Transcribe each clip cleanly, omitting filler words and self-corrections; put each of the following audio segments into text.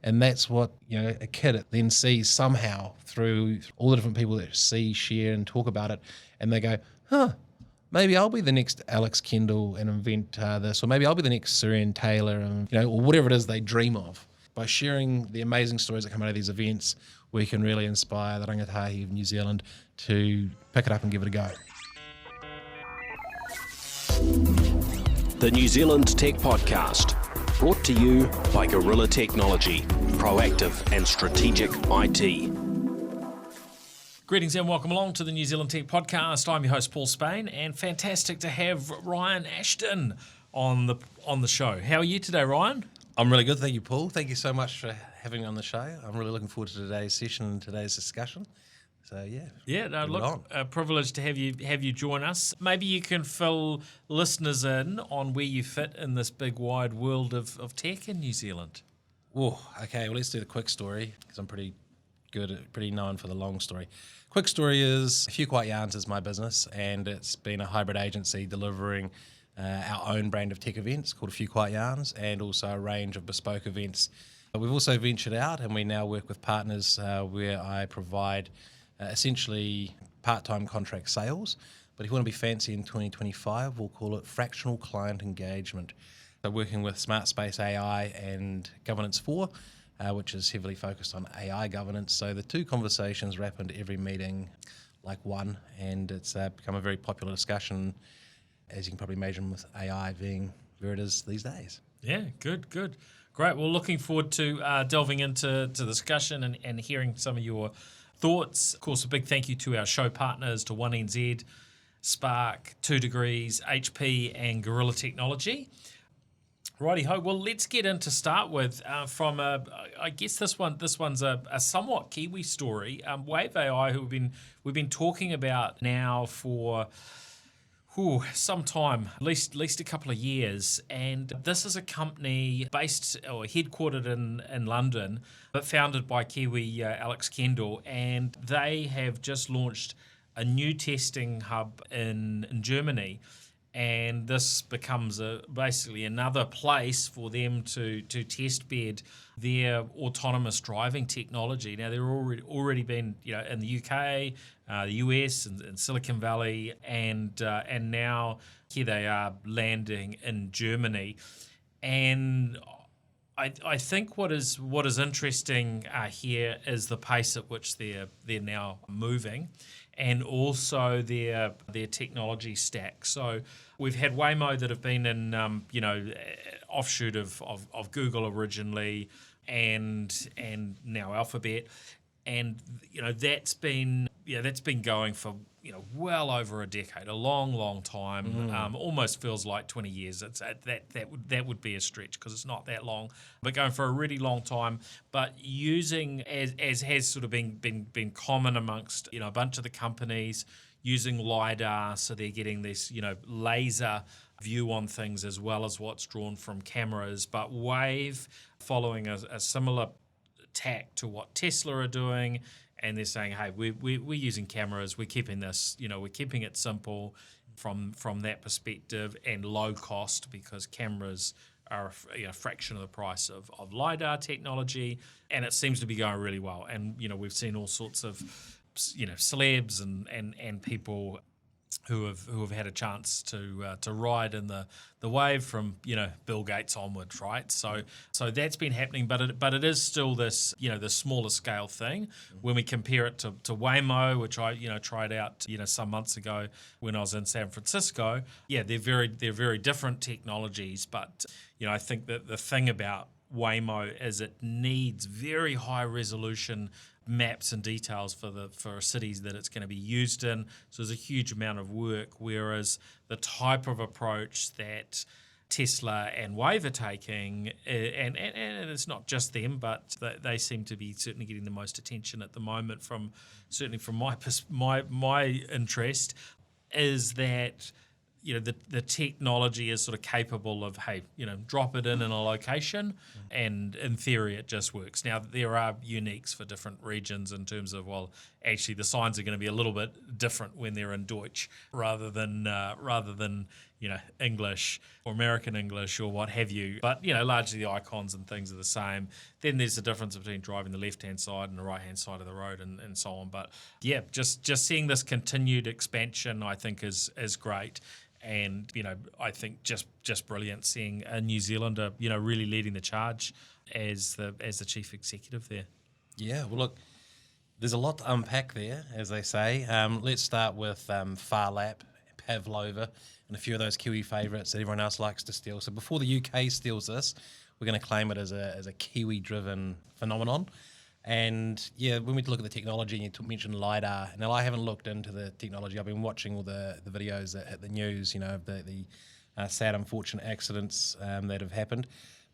And that's what, a kid then sees somehow through all the different people that see, share, and talk about it. And they go, maybe I'll be the next Alex Kendall and invent this, or maybe I'll be the next Surian Taylor, and or whatever it is they dream of. By sharing the amazing stories that come out of these events, we can really inspire the rangatahi of New Zealand to pick it up and give it a go. The New Zealand Tech Podcast, brought to you by Gorilla Technology, proactive and strategic IT. Greetings and welcome along to the New Zealand Tech Podcast. I'm your host, Paul Spain, and fantastic to have Ryan Ashton on the show. How are you today, Ryan? I'm really good, thank you, Paul. Thank you so much for having me on the show. I'm really looking forward to today's session and today's discussion. So A privilege to have you join us. Maybe you can fill listeners in on where you fit in this big wide world of tech in New Zealand. Oh, okay. Well, let's do the quick story because I'm pretty known for the long story. Quick story is A Few Quiet Yarns is my business, and it's been a hybrid agency delivering our own brand of tech events called A Few Quiet Yarns, and also a range of bespoke events. We've also ventured out, and we now work with partners where I provide essentially part-time contract sales, but if you want to be fancy in 2025, we'll call it fractional client engagement. So working with Smart Space AI and Governance 4, which is heavily focused on AI governance. So the two conversations wrap into every meeting like one, and it's become a very popular discussion, as you can probably imagine, with AI being where it is these days. Yeah, good. Great. Well, looking forward to delving into the discussion and hearing some of your thoughts. Of course, a big thank you to our show partners, to 1NZ, Spark, 2 Degrees, HP, and Gorilla Technology. Righty-ho. Well, let's get in to start with from I guess this one's a somewhat Kiwi story. Wayves AI, who we've been talking about now for some time, at least a couple of years, and this is a company based or headquartered in London, but founded by Kiwi Alex Kendall, and they have just launched a new testing hub in Germany, and this becomes basically another place for them to test bed their autonomous driving technology. Now, they're already been in the UK, the US, and Silicon Valley, and now here they are landing in Germany. And I think what is interesting here is the pace at which they're now moving, and also their technology stack. So we've had Waymo that have been in offshoot of Google originally, and now Alphabet, and that's been going for well over a decade, a long time. Almost feels like 20 years. It's that would be a stretch because it's not that long, but going for a really long time. But using as has sort of been common amongst a bunch of the companies, using LiDAR, so they're getting this laser view on things as well as what's drawn from cameras. But Wayve following a similar tack to what Tesla are doing. And they're saying, hey, we're using cameras. We're keeping this, we're keeping it simple from that perspective and low cost, because cameras are a fraction of the price of LiDAR technology, and it seems to be going really well. And we've seen all sorts of celebs and people who have had a chance to ride in the wave from Bill Gates onwards, right? So that's been happening, but it is still this the smaller scale thing when we compare it to Waymo, which I tried out some months ago when I was in San Francisco. Yeah, they're very different technologies, but I think that the thing about Waymo is it needs very high resolution maps and details for cities that it's going to be used in. So there's a huge amount of work, whereas the type of approach that Tesla and Wayve are taking, and it's not just them, but they seem to be certainly getting the most attention at the moment from my interest, is that the technology is sort of capable of, hey, drop it in a location, and in theory it just works. Now, there are uniques for different regions in terms of, well, actually the signs are going to be a little bit different when they're in Deutsch rather than English or American English or what have you. But, largely the icons and things are the same. Then there's the difference between driving the left-hand side and the right-hand side of the road and so on. But, yeah, just seeing this continued expansion, I think, is great. And, I think just brilliant seeing a New Zealander, really leading the charge as the chief executive there. Yeah, well, look, there's a lot to unpack there, as they say. Let's start with Far Lap, Pavlova, and a few of those Kiwi favourites that everyone else likes to steal. So before the UK steals this, we're going to claim it as a Kiwi-driven phenomenon. And yeah, when we look at the technology, you mentioned LiDAR. Now, I haven't looked into the technology. I've been watching all the videos that hit the news, of the sad, unfortunate accidents that have happened.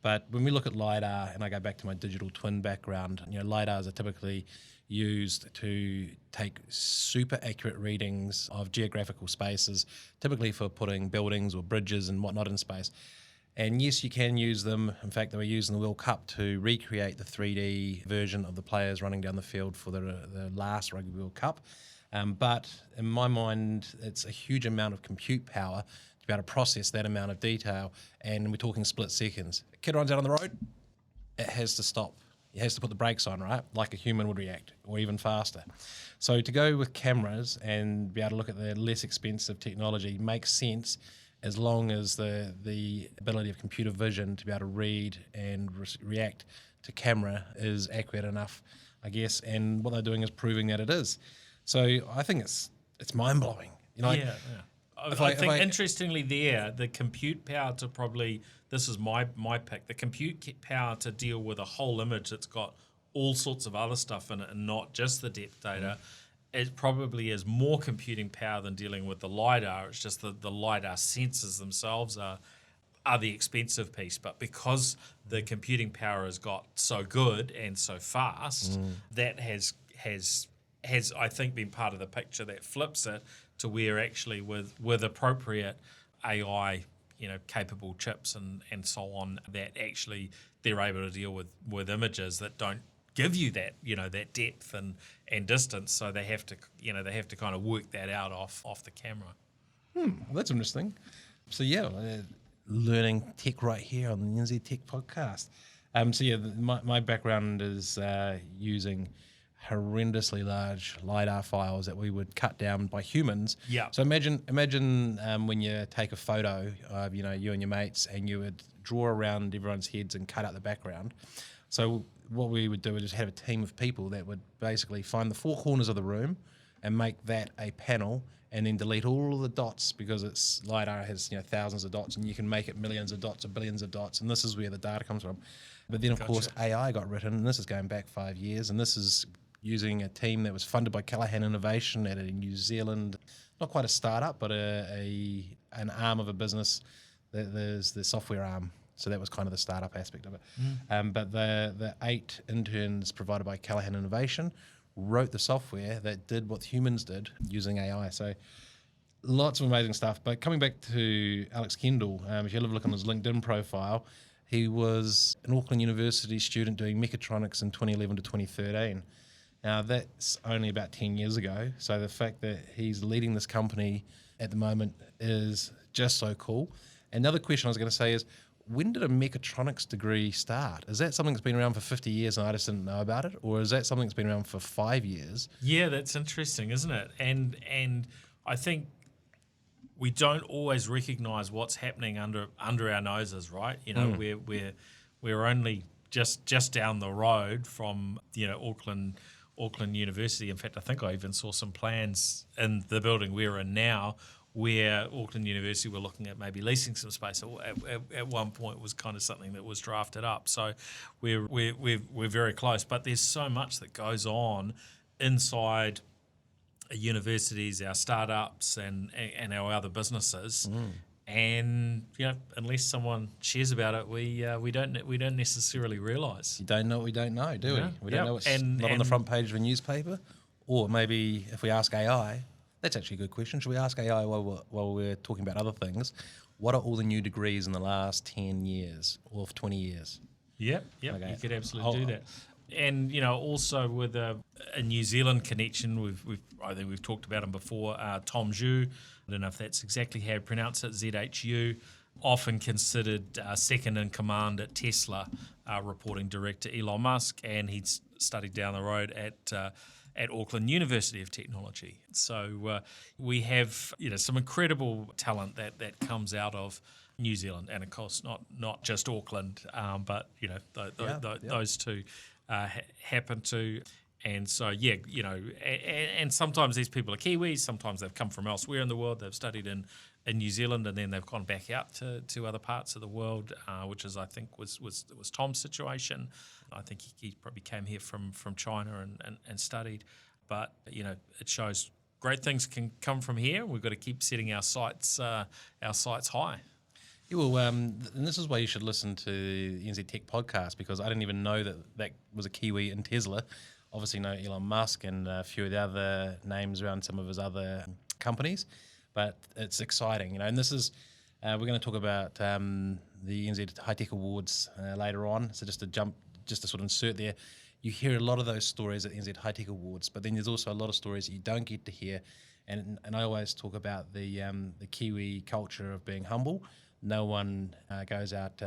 But when we look at LiDAR, and I go back to my digital twin background, LiDARs are typically used to take super accurate readings of geographical spaces, typically for putting buildings or bridges and whatnot in space. And yes, you can use them. In fact, they were used in the World Cup to recreate the 3D version of the players running down the field for the last Rugby World Cup. But in my mind, it's a huge amount of compute power to be able to process that amount of detail. And we're talking split seconds. A kid runs out on the road, it has to stop. It has to put the brakes on, right? Like a human would react, or even faster. So to go with cameras and be able to look at the less expensive technology makes sense, as long as the ability of computer vision to be able to read and react to camera is accurate enough, I guess. And what they're doing is proving that it is. So I think it's mind-blowing. I think interestingly the compute power to probably, this is my pick, the compute power to deal with a whole image that's got all sorts of other stuff in it and not just the depth data, it probably is more computing power than dealing with the LiDAR. It's just the LiDAR sensors themselves are the expensive piece. But because the computing power has got so good and so fast, that has I think been part of the picture that flips it to where actually with appropriate AI, capable chips and so on, that actually they're able to deal with images that don't give you that, that depth and distance. So they have to kind of work that out off the camera. Well, that's interesting. So yeah, learning tech right here on the NZ Tech podcast. So yeah, my background is using horrendously large LiDAR files that we would cut down by humans. Yeah. So imagine when you take a photo of you and your mates, and you would draw around everyone's heads and cut out the background. So what we would do is just have a team of people that would basically find the four corners of the room and make that a panel, and then delete all of the dots, because it's LiDAR has thousands of dots, and you can make it millions of dots or billions of dots, and this is where the data comes from. But then of course AI got written, and this is going back 5 years, and this is using a team that was funded by Callaghan Innovation at a New Zealand, not quite a startup, but an arm of a business. There's the software arm. So that was kind of the startup aspect of it. But the 8 interns provided by Callaghan Innovation wrote the software that did what humans did using AI. So lots of amazing stuff. But coming back to Alex Kendall, if you look on his LinkedIn profile, he was an Auckland University student doing mechatronics in 2011 to 2013. Now, that's only about 10 years ago. So the fact that he's leading this company at the moment is just so cool. Another question I was going to say is, when did a mechatronics degree start? Is that something that's been around for 50 years and I just didn't know about it? Or is that something that's been around for 5 years? Yeah, that's interesting, isn't it? And I think we don't always recognise what's happening under our noses, right? We're only just down the road from Auckland University. In fact, I think I even saw some plans in the building we're in now, where Auckland University were looking at maybe leasing some space. At one point, it was kind of something that was drafted up. So we're very close. But there's so much that goes on inside universities, our startups, and our other businesses. And unless someone shares about it, we don't necessarily realise. You don't know what we don't know, do we? Yeah. We don't know what's not on the front page of a newspaper. Or maybe if we ask AI, that's actually a good question. Should we ask AI while we're talking about other things? What are all the new degrees in the last 10 years or 20 years? Yep, okay. You could absolutely do that. And also with a New Zealand connection, I think we've talked about him before. Tom Zhu, I don't know if that's exactly how you pronounce it. ZHU, often considered second in command at Tesla, reporting direct to Elon Musk, and he's studied down the road at Auckland University of Technology. So we have some incredible talent that comes out of New Zealand, and of course not just Auckland, but those two happen to. And so, and sometimes these people are Kiwis, sometimes they've come from elsewhere in the world, they've studied in New Zealand, and then they've gone back out to other parts of the world, which is, I think, was Tom's situation. I think he probably came here from China and studied. But, it shows great things can come from here. We've got to keep setting our sights high. Yeah, well, and this is why you should listen to the NZ Tech podcast, because I didn't even know that was a Kiwi in Tesla. Obviously know Elon Musk and a few of the other names around some of his other companies, but it's exciting, and this is, we're going to talk about the NZ High Tech Awards later on, so just to sort of insert there, you hear a lot of those stories at NZ High Tech Awards, but then there's also a lot of stories that you don't get to hear, and I always talk about the Kiwi culture of being humble. No one goes out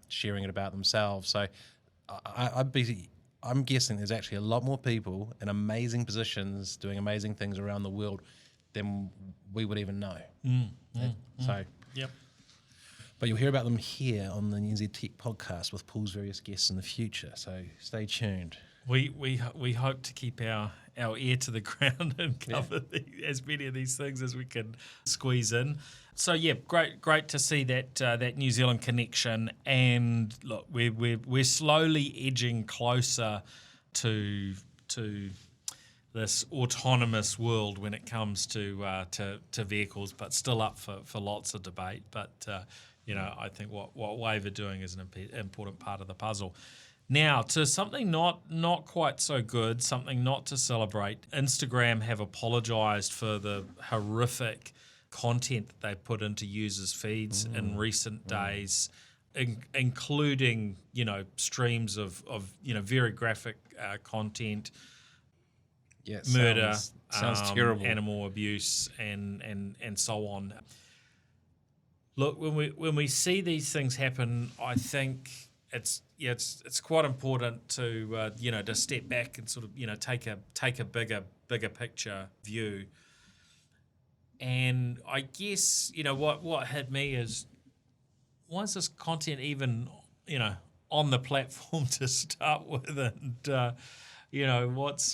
sharing it about themselves. So I'm guessing there's actually a lot more people in amazing positions doing amazing things around the world than we would even know. Yep. But you'll hear about them here on the NZ Tech podcast with Paul's various guests in the future. So stay tuned. We hope to keep our ear to the ground and cover as many of these things as we can squeeze in. So great to see that New Zealand connection, and look, we're slowly edging closer to this autonomous world when it comes to vehicles, but still up for lots of debate. But I think what Wayves are doing is an important part of the puzzle. Now, to something not quite so good, something not to celebrate. Instagram have apologised for the horrific content that they put into users' feeds in recent days, including streams of very graphic content, murder, sounds terrible, animal abuse, and so on. Look, when we see these things happen, I think it's quite important to to step back and sort of take a bigger picture view. And I guess what hit me is, why is this content even on the platform to start with, and what's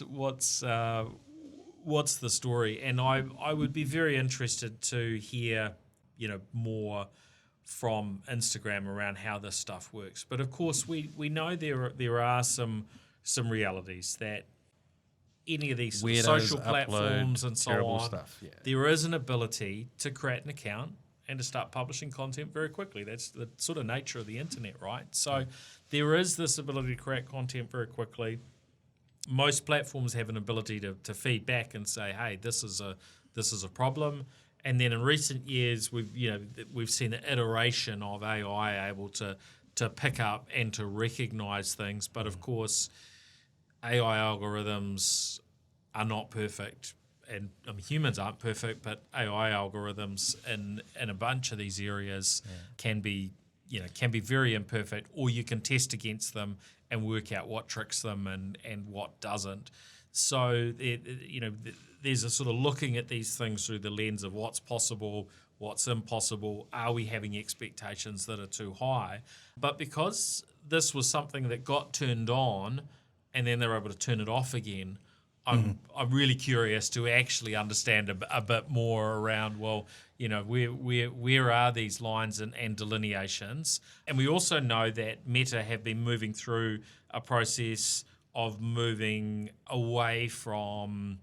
the story? And I would be very interested to hear more from Instagram around how this stuff works. But of course, we know there are some realities that any of these social platforms and so on, there is an ability to create an account and to start publishing content very quickly. That's the sort of nature of the internet, right? So there is this ability to create content very quickly. Most platforms have an ability to feed back and say, hey, this is a problem. And then in recent years, we've seen the iteration of AI able to pick up and to recognize things. But of course, AI algorithms are not perfect, and humans aren't perfect. But AI algorithms in a bunch of these areas can be very imperfect, or you can test against them and work out what tricks them and what doesn't. So there's a sort of looking at these things through the lens of what's possible, what's impossible. Are we having expectations that are too high? But because this was something that got turned on and then they're able to turn it off again, I'm really curious to actually understand a bit more around, where are these lines and delineations? And we also know that Meta have been moving through a process of moving away from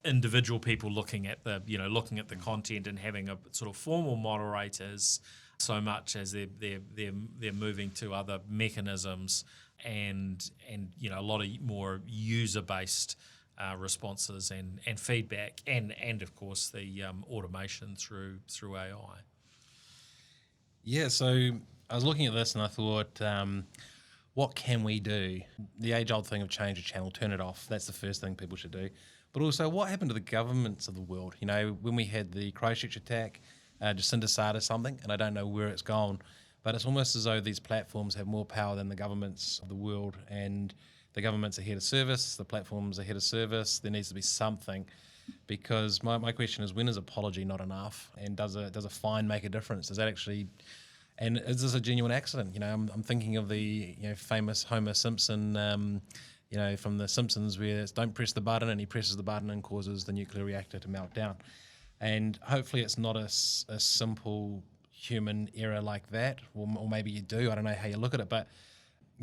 individual people looking at the content and having a sort of formal moderators, so much as they're moving to other mechanisms and a lot of more user-based responses and feedback and of course the automation through AI. Yeah, so I was looking at this and I thought, what can we do? The age-old thing of change a channel, turn it off. That's the first thing people should do. But also, what happened to the governments of the world? You know, when we had the Christchurch attack, Jacinda started something, and I don't know where it's gone, but it's almost as though these platforms have more power than the governments of the world, and the governments are here to service, the platforms are here to service. There needs to be something, because my question is, when is apology not enough, and does a fine make a difference? Does that actually... And is this a genuine accident? You know, I'm thinking of the famous Homer Simpson, from The Simpsons, where it's don't press the button, and he presses the button and causes the nuclear reactor to melt down. And hopefully it's not a simple human error like that, or maybe you do. I don't know how you look at it, but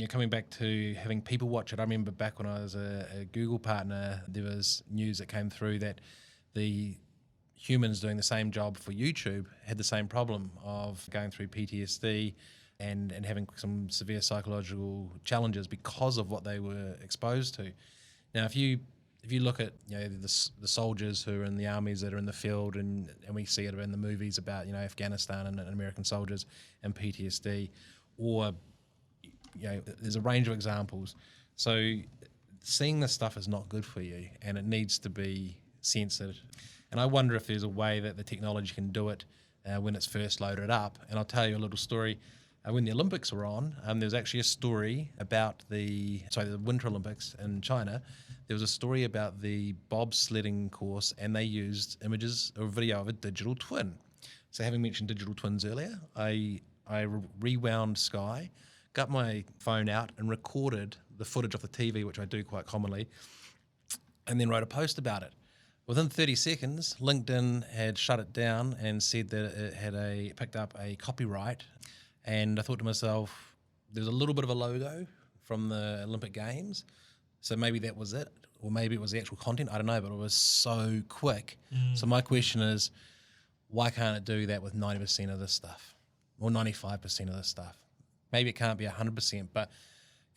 coming back to having people watch it, I remember back when I was a Google partner, there was news that came through that the humans doing the same job for YouTube had the same problem of going through PTSD and having some severe psychological challenges because of what they were exposed to. Now, if you look at the soldiers who are in the armies that are in the field, and we see it in the movies about Afghanistan and American soldiers and PTSD, or there's a range of examples. So seeing this stuff is not good for you, and it needs to be censored. And I wonder if there's a way that the technology can do it when it's first loaded up. And I'll tell you a little story. When the Olympics were on, there was actually a story about the Winter Olympics in China. There was a story about the bobsledding course, and they used images or video of a digital twin. So having mentioned digital twins earlier, I rewound Sky, got my phone out and recorded the footage off the TV, which I do quite commonly, and then wrote a post about it. Within 30 seconds, LinkedIn had shut it down and said that it had picked up a copyright. And I thought to myself, there's a little bit of a logo from the Olympic Games, so maybe that was it, or maybe it was the actual content. I don't know, but it was so quick. So my question is, why can't it do that with 90% of this stuff, or 95% of this stuff? Maybe it can't be 100%, but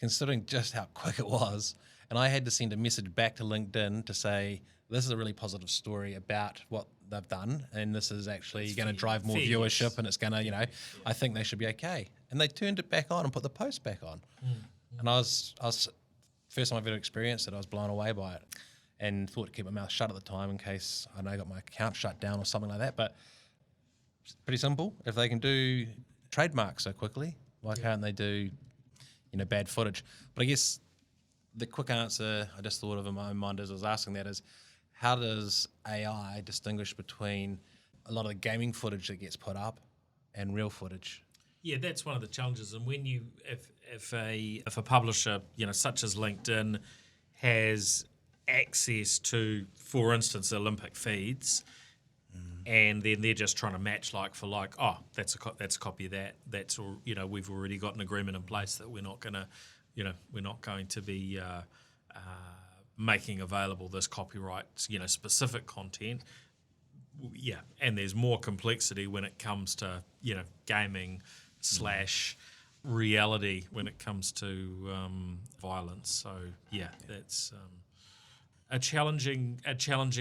considering just how quick it was, and I had to send a message back to LinkedIn to say, this is a really positive story about what they've done, and this is actually going to drive more viewership, and it's going to, I think they should be okay. And they turned it back on and put the post back on. And I was first time I've ever experienced it, I was blown away by it, and thought to keep my mouth shut at the time in case I got my account shut down or something like that. But it's pretty simple. If they can do trademarks so quickly, why can't they do, bad footage? But I guess the quick answer I just thought of in my own mind as I was asking that is, how does AI distinguish between a lot of the gaming footage that gets put up and real footage? Yeah, that's one of the challenges. And when if a publisher, such as LinkedIn, has access to, for instance, Olympic feeds, and then they're just trying to match like for like, oh, that's a copy of that. That's all. We've already got an agreement in place that we're not going to be making available this copyright, specific content. Yeah, and there's more complexity when it comes to, gaming / reality when it comes to violence. So yeah, that's a challenging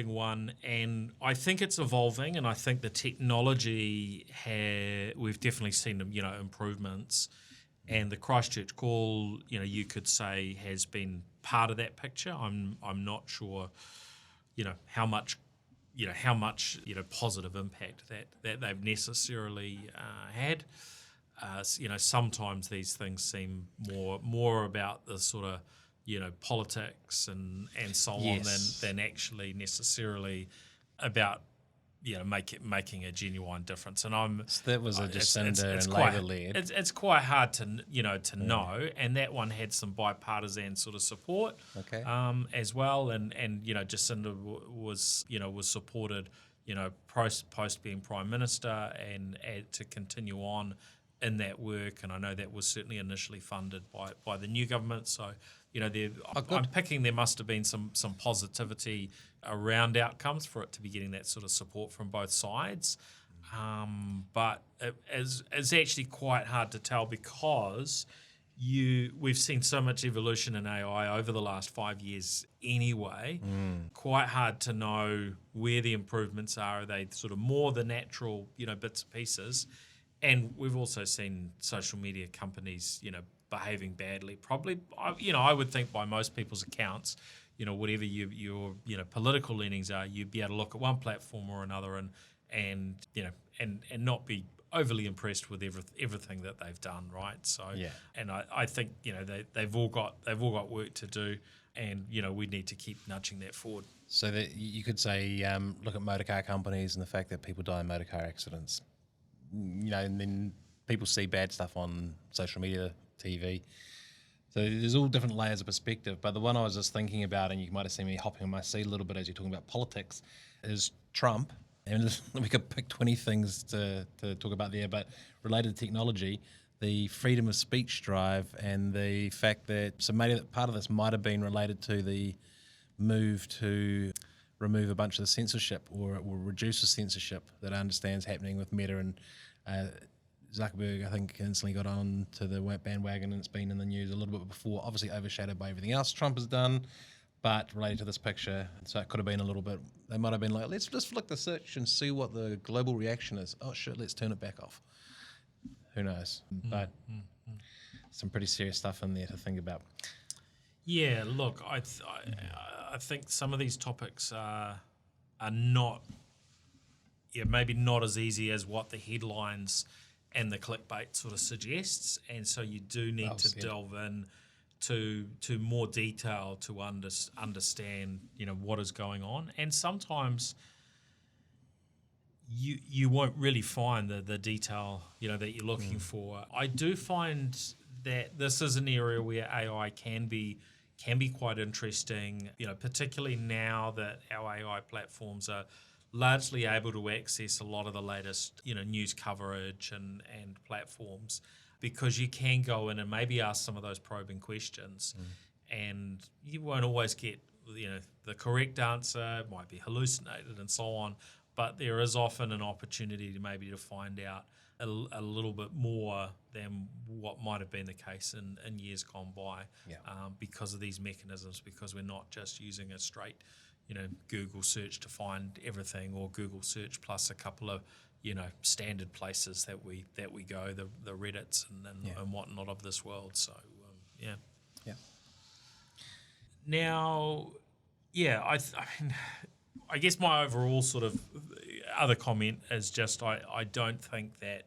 one, and I think it's evolving, and I think the technology we've definitely seen improvements. And the Christchurch call, you could say has been part of that picture. I'm not sure, how much positive impact that they've necessarily had. Sometimes these things seem more about the sort of politics and so on than actually necessarily about making a genuine difference. And that was a Jacinda and Labour led. It's quite hard to know, and that one had some bipartisan sort of support, as well. And Jacinda was supported, post being Prime Minister, and to continue on in that work. And I know that was certainly initially funded by the new government. So I'm picking there must have been some positivity around outcomes for it to be getting that sort of support from both sides. But it's actually quite hard to tell, because we've seen so much evolution in AI over the last 5 years anyway. Quite hard to know where the improvements are. Are they sort of more the natural, bits and pieces? And we've also seen social media companies, behaving badly. Probably, I would think by most people's accounts, whatever your political leanings are, you'd be able to look at one platform or another and not be overly impressed with everything that they've done, right? So, and I think they've all got work to do, and we need to keep nudging that forward. So that you could say, look at motor car companies and the fact that people die in motor car accidents, and then people see bad stuff on social media, TV. So there's all different layers of perspective. But the one I was just thinking about, and you might have seen me hopping on my seat a little bit as you're talking about politics, is Trump. And we could pick 20 things to talk about there, but related to technology, the freedom of speech drive, and the fact that maybe part of this might have been related to the move to remove a bunch of the censorship or reduce the censorship that I understand is happening with Meta, and Zuckerberg, I think, instantly got on to the bandwagon, and it's been in the news a little bit before, obviously overshadowed by everything else Trump has done, but related to this picture. So it could have been a little bit, they might have been like, let's just flick the search and see what the global reaction is. Oh shit, let's turn it back off. Who knows? But some pretty serious stuff in there to think about. Yeah, look, I think some of these topics are not, maybe not as easy as what the headlines and the clickbait sort of suggests, and so you do need to delve in to more detail to understand what is going on, and sometimes you won't really find the detail that you're looking for. I do find that this is an area where AI can be quite interesting, particularly now that our AI platforms are largely able to access a lot of the latest, news coverage and platforms, because you can go in and maybe ask some of those probing questions, and you won't always get, the correct answer. It might be hallucinated and so on, but there is often an opportunity to find out a little bit more than what might have been the case in years gone by, because of these mechanisms, because we're not just using a straight Google search to find everything, or Google search plus a couple of standard places that we go, the Reddits and whatnot of this world. So Now, I guess my overall sort of other comment is just I don't think that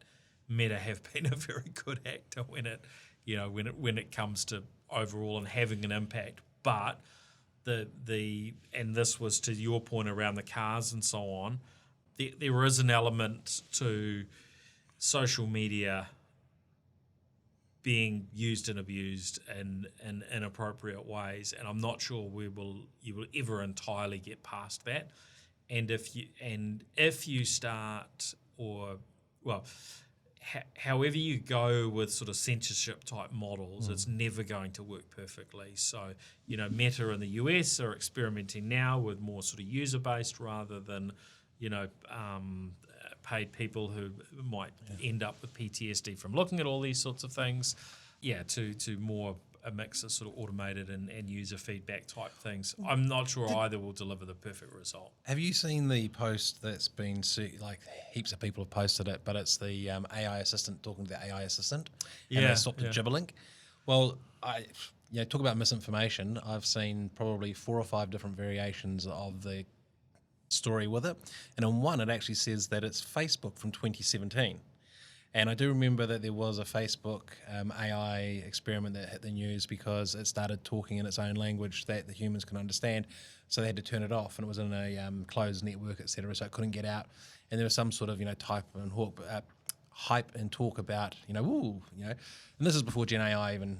Meta have been a very good actor when it comes to overall and having an impact, but and this was to your point around the cars and so on, there is an element to social media being used and abused in inappropriate ways, and I'm not sure you will ever entirely get past that. And if you start, however you go with sort of censorship type models, it's never going to work perfectly. So, Meta in the US are experimenting now with more sort of user based rather than, paid people who might end up with PTSD from looking at all these sorts of things. To more a mix of sort of automated and user feedback type things. I'm not sure either will deliver the perfect result. Have you seen the post that's been, like, heaps of people have posted it, but it's the AI assistant talking to the AI assistant, and they stopped the gibberlink? Well, talk about misinformation. I've seen probably 4 or 5 different variations of the story with it, and on one it actually says that it's Facebook from 2017. And I do remember that there was a Facebook AI experiment that hit the news because it started talking in its own language that the humans can understand. So they had to turn it off, and it was in a closed network, etc. So it couldn't get out. And there was some sort of hype and talk about and this is before Gen AI even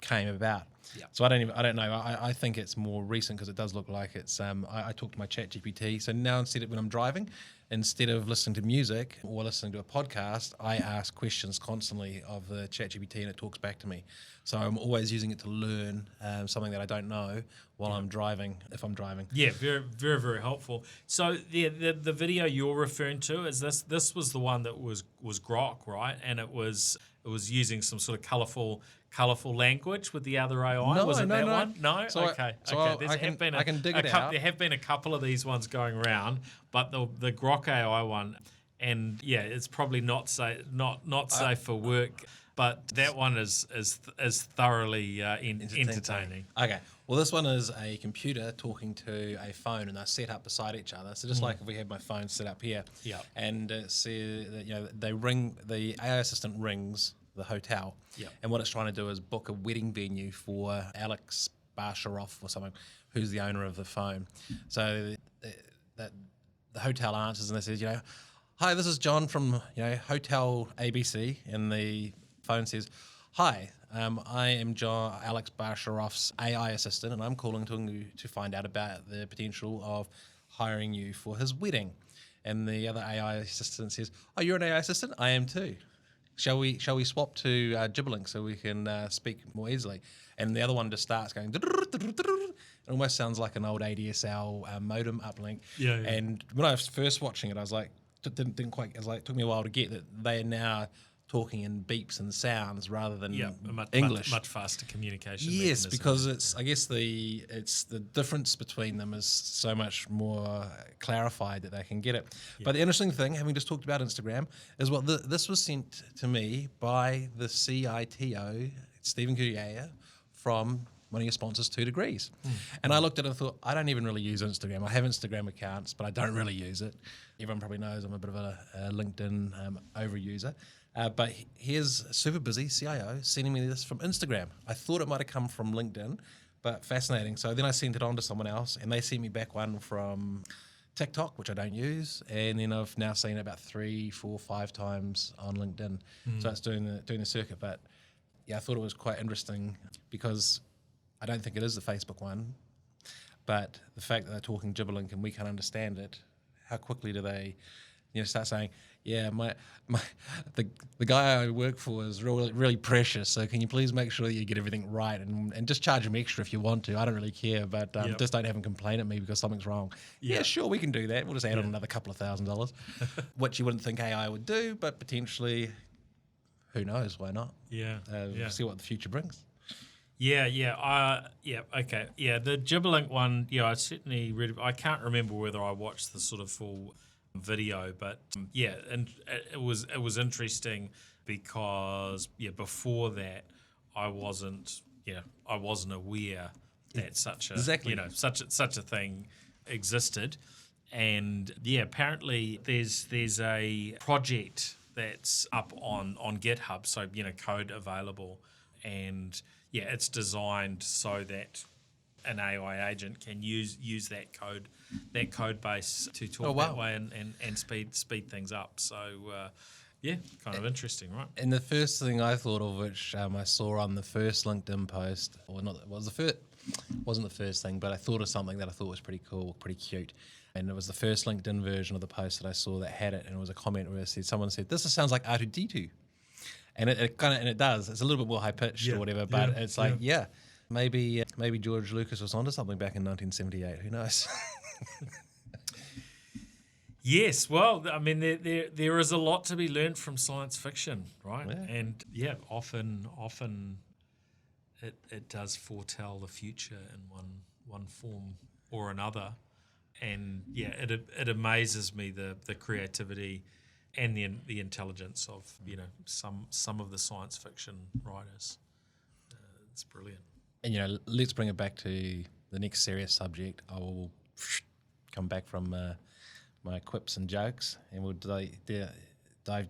came about. So I don't know. I think it's more recent because it does look like it's. I talk to my ChatGPT. So now when I'm driving, instead of listening to music or listening to a podcast, I ask questions constantly of the ChatGPT, and it talks back to me. So I'm always using it to learn something that I don't know while I'm driving, if I'm driving. Yeah, very, very, very helpful. So the video you're referring to is this. This was the one that was Grok, right? And it was using some sort of colourful language with the other AI. Was it that one? No? So okay. I can dig it out. There have been a couple of these ones going around, but the Grok AI one, and it's probably not safe for work. but that one is thoroughly entertaining. Okay. Well, this one is a computer talking to a phone, and they're set up beside each other. So just like if we had my phone set up here, Yeah. and they ring, the AI assistant rings the hotel, Yeah. and what it's trying to do is book a wedding venue for Alex Barsharoff or something, who's the owner of the phone. So the hotel answers and they says, hi, this is John from Hotel ABC, and the phone says, hi, I am Alex Barsharoff's AI assistant, and I'm calling to find out about the potential of hiring you for his wedding. And the other AI assistant says, oh, you're an AI assistant? I am too. Shall we swap to Gibberlink so we can speak more easily? And the other one just starts going. It almost sounds like an old ADSL modem uplink. Yeah. And when I was first watching it, I was like, didn't quite. It was like, took me a while to get that they are now talking in beeps and sounds rather than English. Much faster communication. Yes, mechanism. because I guess the difference between them is so much more clarified that they can get it. Yeah. But the interesting thing, having just talked about Instagram, is this was sent to me by the CITO, Stephen Cuyayer, from one of your sponsors, 2 Degrees. And I looked at it and thought, I don't even really use Instagram. I have Instagram accounts, but I don't really use it. Everyone probably knows I'm a bit of a LinkedIn overuser. But here's a super busy CIO sending me this from Instagram. I thought it might have come from LinkedIn, but fascinating. So then I sent it on to someone else, and they sent me back one from TikTok, which I don't use, and then I've now seen it about 3, 4, 5 times on LinkedIn. So it's doing the circuit. But yeah, I thought it was quite interesting because I don't think it is the Facebook one, but the fact that they're talking Gibberlink and we can't understand it, how quickly do they start saying, yeah, the guy I work for is really, really precious, so can you please make sure that you get everything right and just charge him extra if you want to. I don't really care, but just don't have him complain at me because something's wrong. Yeah, sure, we can do that. We'll just add on another couple of $1,000, which you wouldn't think AI would do, but potentially, who knows, why not? See what the future brings. Okay. Yeah, the Gibberlink one, I certainly read. I can't remember whether I watched the sort of full video, but and it was interesting because before that I wasn't aware that such a thing existed, and apparently there's a project that's up on GitHub, so code available, and it's designed so that an AI agent can use that code base to talk that way and speed things up. So kind of interesting, right? And the first thing I thought of, which I saw on the first LinkedIn post, wasn't the first thing, but I thought of something that I thought was pretty cool, pretty cute. And it was the first LinkedIn version of the post that I saw that had it, and it was a comment where someone said, "This sounds like R2D2." And it kind of, and it does. It's a little bit more high pitched or whatever, but it's like, maybe George Lucas was onto something back in 1978. Who knows? Yes, well, I mean, there is a lot to be learned from science fiction, right? Yeah. And often it does foretell the future in one form or another, and it amazes me the creativity and the intelligence of some of the science fiction writers. It's brilliant. And let's bring it back to the next serious subject. I will come back from my quips and jokes, and we'll dive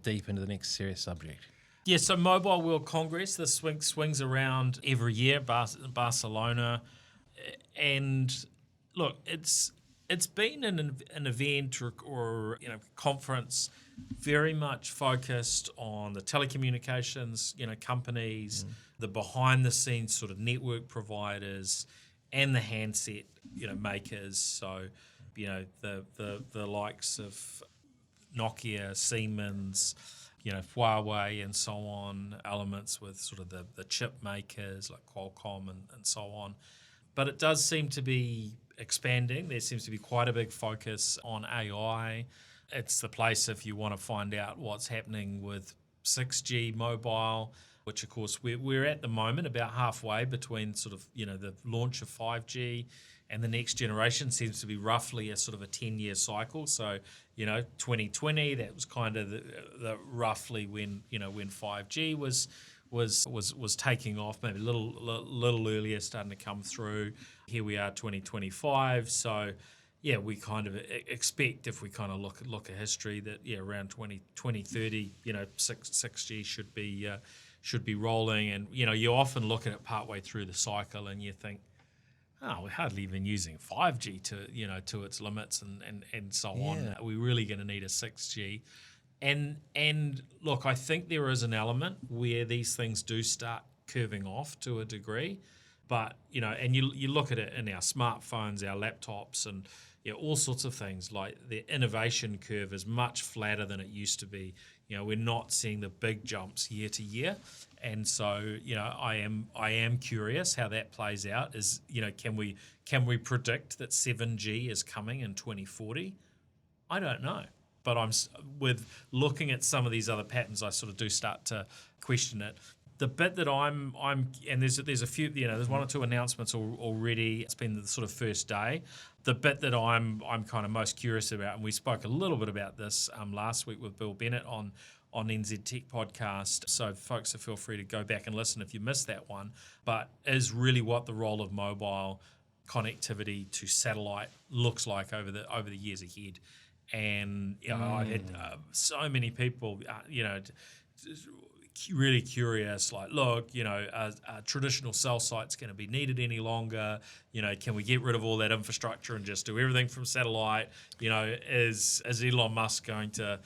deep into the next serious subject. Yeah, so Mobile World Congress, this swings around every year, Barcelona, and look, it's been an event or conference very much focused on the telecommunications companies, the behind the scenes sort of network providers, and the handset makers. So the likes of Nokia, Siemens, Huawei, and so on. Elements with sort of the chip makers like Qualcomm and so on. But it does seem to be expanding. There seems to be quite a big focus on AI. It's the place if you want to find out what's happening with 6G mobile, which of course we're at the moment about halfway between sort of the launch of 5G and the next generation. Seems to be roughly a sort of a 10-year cycle. So 2020, that was kind of the roughly when 5G was was taking off, maybe a little earlier, starting to come through. Here we are, 2025. So, yeah, we kind of expect, if we kind of look at history, that around 2030, 6G should be rolling. And you often look at it partway through the cycle, and you think, oh, we're hardly even using 5G to its limits and so on. Are we really going to need a 6G? And look, I think there is an element where these things do start curving off to a degree, but and you look at it in our smartphones, our laptops, and all sorts of things. Like, the innovation curve is much flatter than it used to be. We're not seeing the big jumps year to year, and so I am curious how that plays out. Is can we predict that 7G is coming in 2040? I don't know. But with looking at some of these other patterns, I sort of do start to question it. The bit that I'm and there's a few, there's one or two announcements already. It's been the sort of first day. The bit that I'm kind of most curious about, and we spoke a little bit about this last week with Bill Bennett on NZ Tech Podcast. So folks, feel free to go back and listen if you missed that one. But is really what the role of mobile connectivity to satellite looks like over the years ahead. And I had so many people, really curious. Like, look, are traditional cell sites going to be needed any longer? Can we get rid of all that infrastructure and just do everything from satellite? Is Elon Musk going to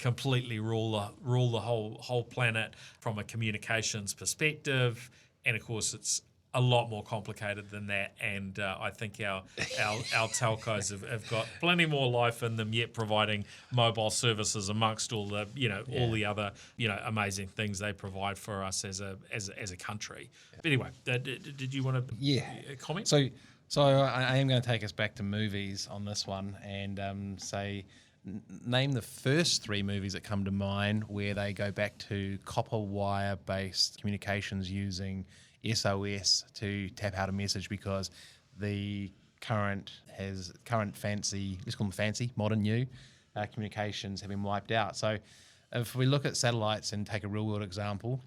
completely rule the whole planet from a communications perspective? And of course, it's a lot more complicated than that, and I think our telcos have got plenty more life in them yet, providing mobile services amongst all the all the other amazing things they provide for us as a country. But anyway, did you want to comment? So I am going to take us back to movies on this one, and say name the first three movies that come to mind where they go back to copper wire based communications using SOS to tap out a message, because the current fancy, let's call them fancy, modern new communications have been wiped out. So if we look at satellites and take a real world example,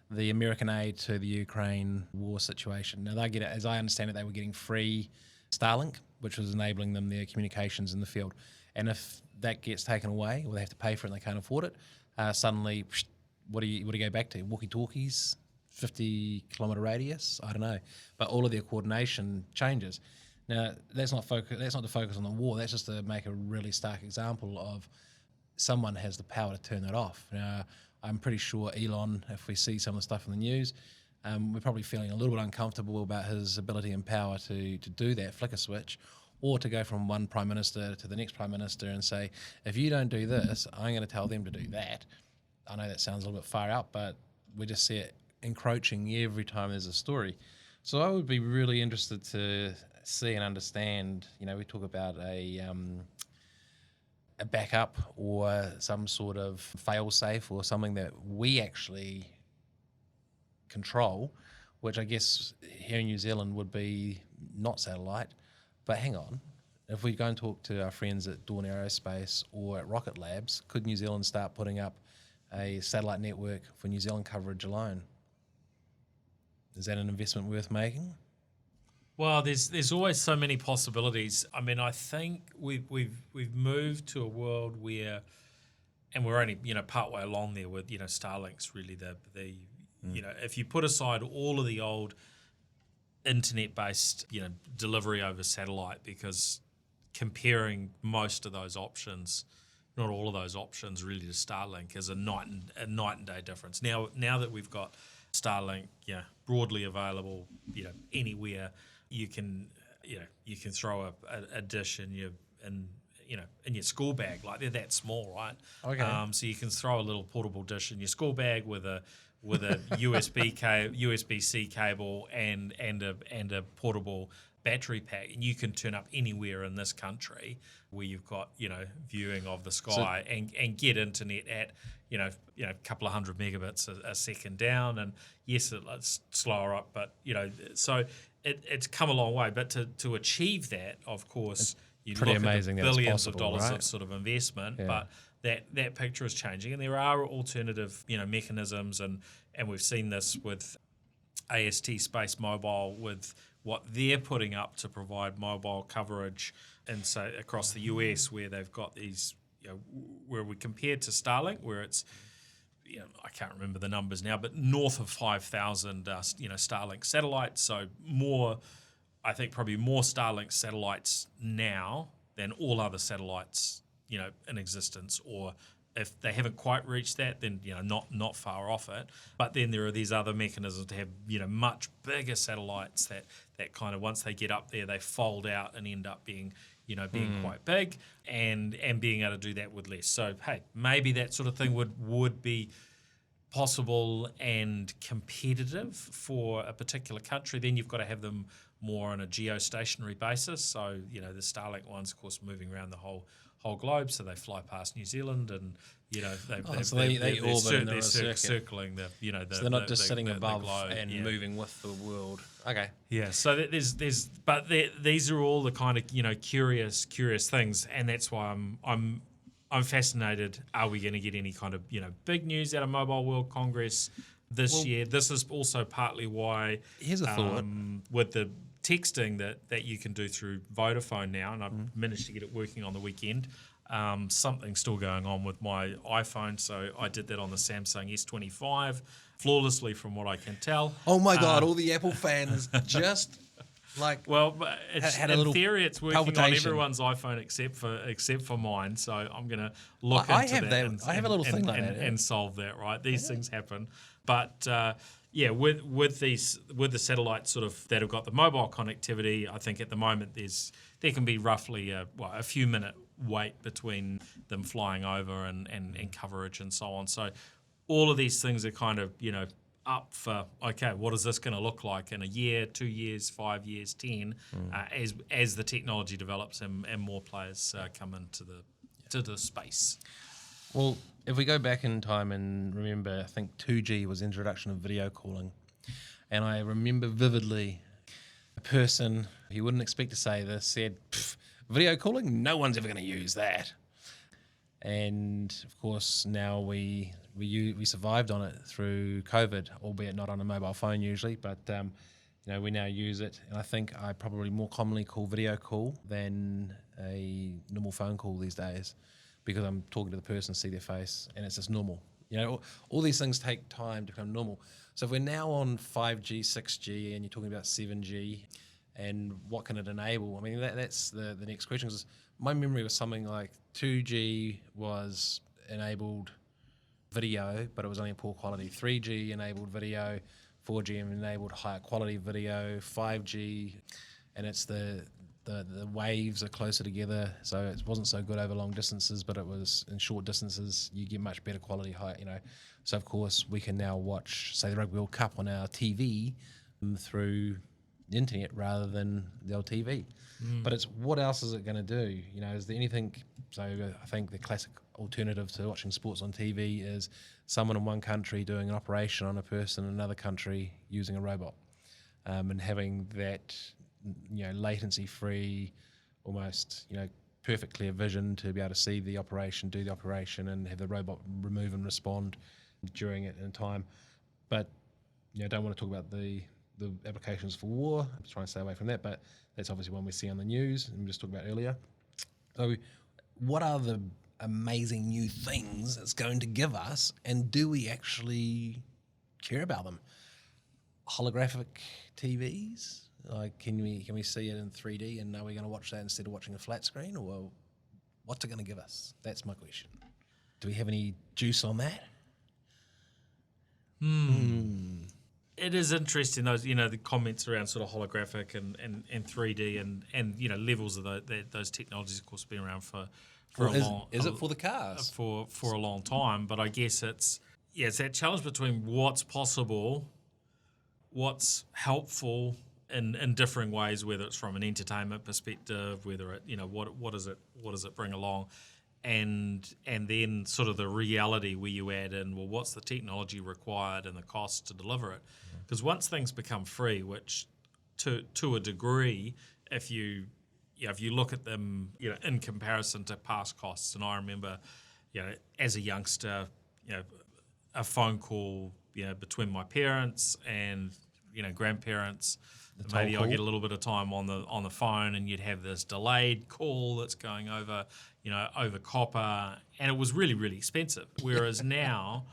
the American aid to the Ukraine war situation. Now, they get it, as I understand it, they were getting free Starlink, which was enabling them their communications in the field. And if that gets taken away, or they have to pay for it and they can't afford it, suddenly, what do you go back to? Walkie-talkies? 50-kilometre radius, I don't know, but all of their coordination changes. Now, that's not to focus on the war. That's just to make a really stark example of someone has the power to turn that off. Now, I'm pretty sure Elon, if we see some of the stuff in the news, we're probably feeling a little bit uncomfortable about his ability and power to do that flicker switch, or to go from one prime minister to the next prime minister and say, if you don't do this, I'm going to tell them to do that. I know that sounds a little bit far out, but we just see it encroaching every time there's a story. So I would be really interested to see and understand, we talk about a backup or some sort of fail-safe or something that we actually control, which I guess here in New Zealand would be not satellite. But hang on, if we go and talk to our friends at Dawn Aerospace or at Rocket Labs, could New Zealand start putting up a satellite network for New Zealand coverage alone? Is that an investment worth making? Well, there's always so many possibilities. I mean, I think we've moved to a world where, and we're only partway along there with Starlink's really the if you put aside all of the old internet-based delivery over satellite, because comparing most of those options, not all of those options really, to Starlink is a night and day difference. Now that we've got Starlink, broadly available, anywhere, you can throw a dish in your school bag. Like, they're that small, right? Okay. So you can throw a little portable dish in your school bag with a USB-C cable and a portable battery pack, and you can turn up anywhere in this country where you've got viewing of the sky, and get internet at a couple of 100 megabits a second down. And yes, it's slower up, but so it's come a long way. But to achieve that, of course, you look at the billions of dollars, right, of sort of investment, but that picture is changing, and there are alternative mechanisms and and we've seen this with AST Space Mobile with what they're putting up to provide mobile coverage, and so across the US, where they've got these, where we compared to Starlink, where it's, I can't remember the numbers now, but north of 5,000, Starlink satellites. So more, I think probably more Starlink satellites now than all other satellites, in existence, or if they haven't quite reached that, then not far off it. But then there are these other mechanisms to have much bigger satellites that kind of, once they get up there, they fold out and end up being quite big, and being able to do that with less. So hey, maybe that sort of thing would be possible and competitive for a particular country. Then you've got to have them more on a geostationary basis. So the Starlink ones, of course, moving around the whole globe, so they fly past New Zealand, and they orbit and they're circling the so they're not just sitting above the globe, and moving with the world. Okay. Yeah. So these are all the kind of curious things, and that's why I'm fascinated. Are we going to get any kind of big news out of Mobile World Congress this year? This is also partly why. Here's a thought with the texting that you can do through Vodafone now, and I've managed to get it working on the weekend. Something's still going on with my iPhone, so I did that on the Samsung S25 flawlessly, from what I can tell. Oh my God! All the Apple fans just had a little theory it's working palpitation on everyone's iPhone except for mine. So I'm going to look I into have that. I have a little thing like that, and solve that. Right, these things happen, but. With the satellites sort of that have got the mobile connectivity, I think at the moment there can be roughly a few minute wait between them flying over and coverage and so on. So all of these things are kind of up for, okay, what is this going to look like in a year, 2 years, 5 years, 10, as the technology develops and more players come into the space. Well, if we go back in time and remember, I think 2G was the introduction of video calling. And I remember vividly a person, you wouldn't expect to say this, said, video calling? No one's ever going to use that. And, of course, now we survived on it through COVID, albeit not on a mobile phone usually, but we now use it. And I think I probably more commonly call video call than a normal phone call these days, because I'm talking to the person, see their face, and it's just normal. All these things take time to become normal. So if we're now on 5G, 6G, and you're talking about 7G, and what can it enable? I mean, that's the next question. Because my memory was something like 2G was enabled video, but it was only poor quality. 3G enabled video, 4G enabled higher quality video, 5G, and it's the waves are closer together, so it wasn't so good over long distances, but it was in short distances you get much better quality So of course we can now watch, say, the Rugby World Cup on our TV through the internet rather than the old TV. But it's, what else is it going to do? Is there anything? So I think the classic alternative to watching sports on TV is someone in one country doing an operation on a person in another country using a robot, and having that latency-free, almost perfect clear vision to be able to see the operation, do the operation, and have the robot remove and respond during it in time. But I don't want to talk about the applications for war. I'm trying to stay away from that, but that's obviously one we see on the news and we just talked about earlier. So what are the amazing new things it's going to give us, and do we actually care about them? Holographic TVs? Like, can we see it in 3D, and are we going to watch that instead of watching a flat screen? Or what's it going to give us? That's my question. Do we have any juice on that? It is interesting, those the comments around sort of holographic and 3D and levels of those technologies. Of course, have been around for a long. Is it for the cars? For a long time, but I guess it's that challenge between what's possible, what's helpful in differing ways, whether it's from an entertainment perspective, whether it what does it bring along, and then sort of the reality where you add in, well, what's the technology required and the cost to deliver it? Because once things become free, which to a degree, if you look at them in comparison to past costs, and I remember as a youngster a phone call between my parents and grandparents. toll Maybe I call. get a little bit of time on the phone, and you'd have this delayed call that's going over over copper, and it was really, really expensive. Whereas now,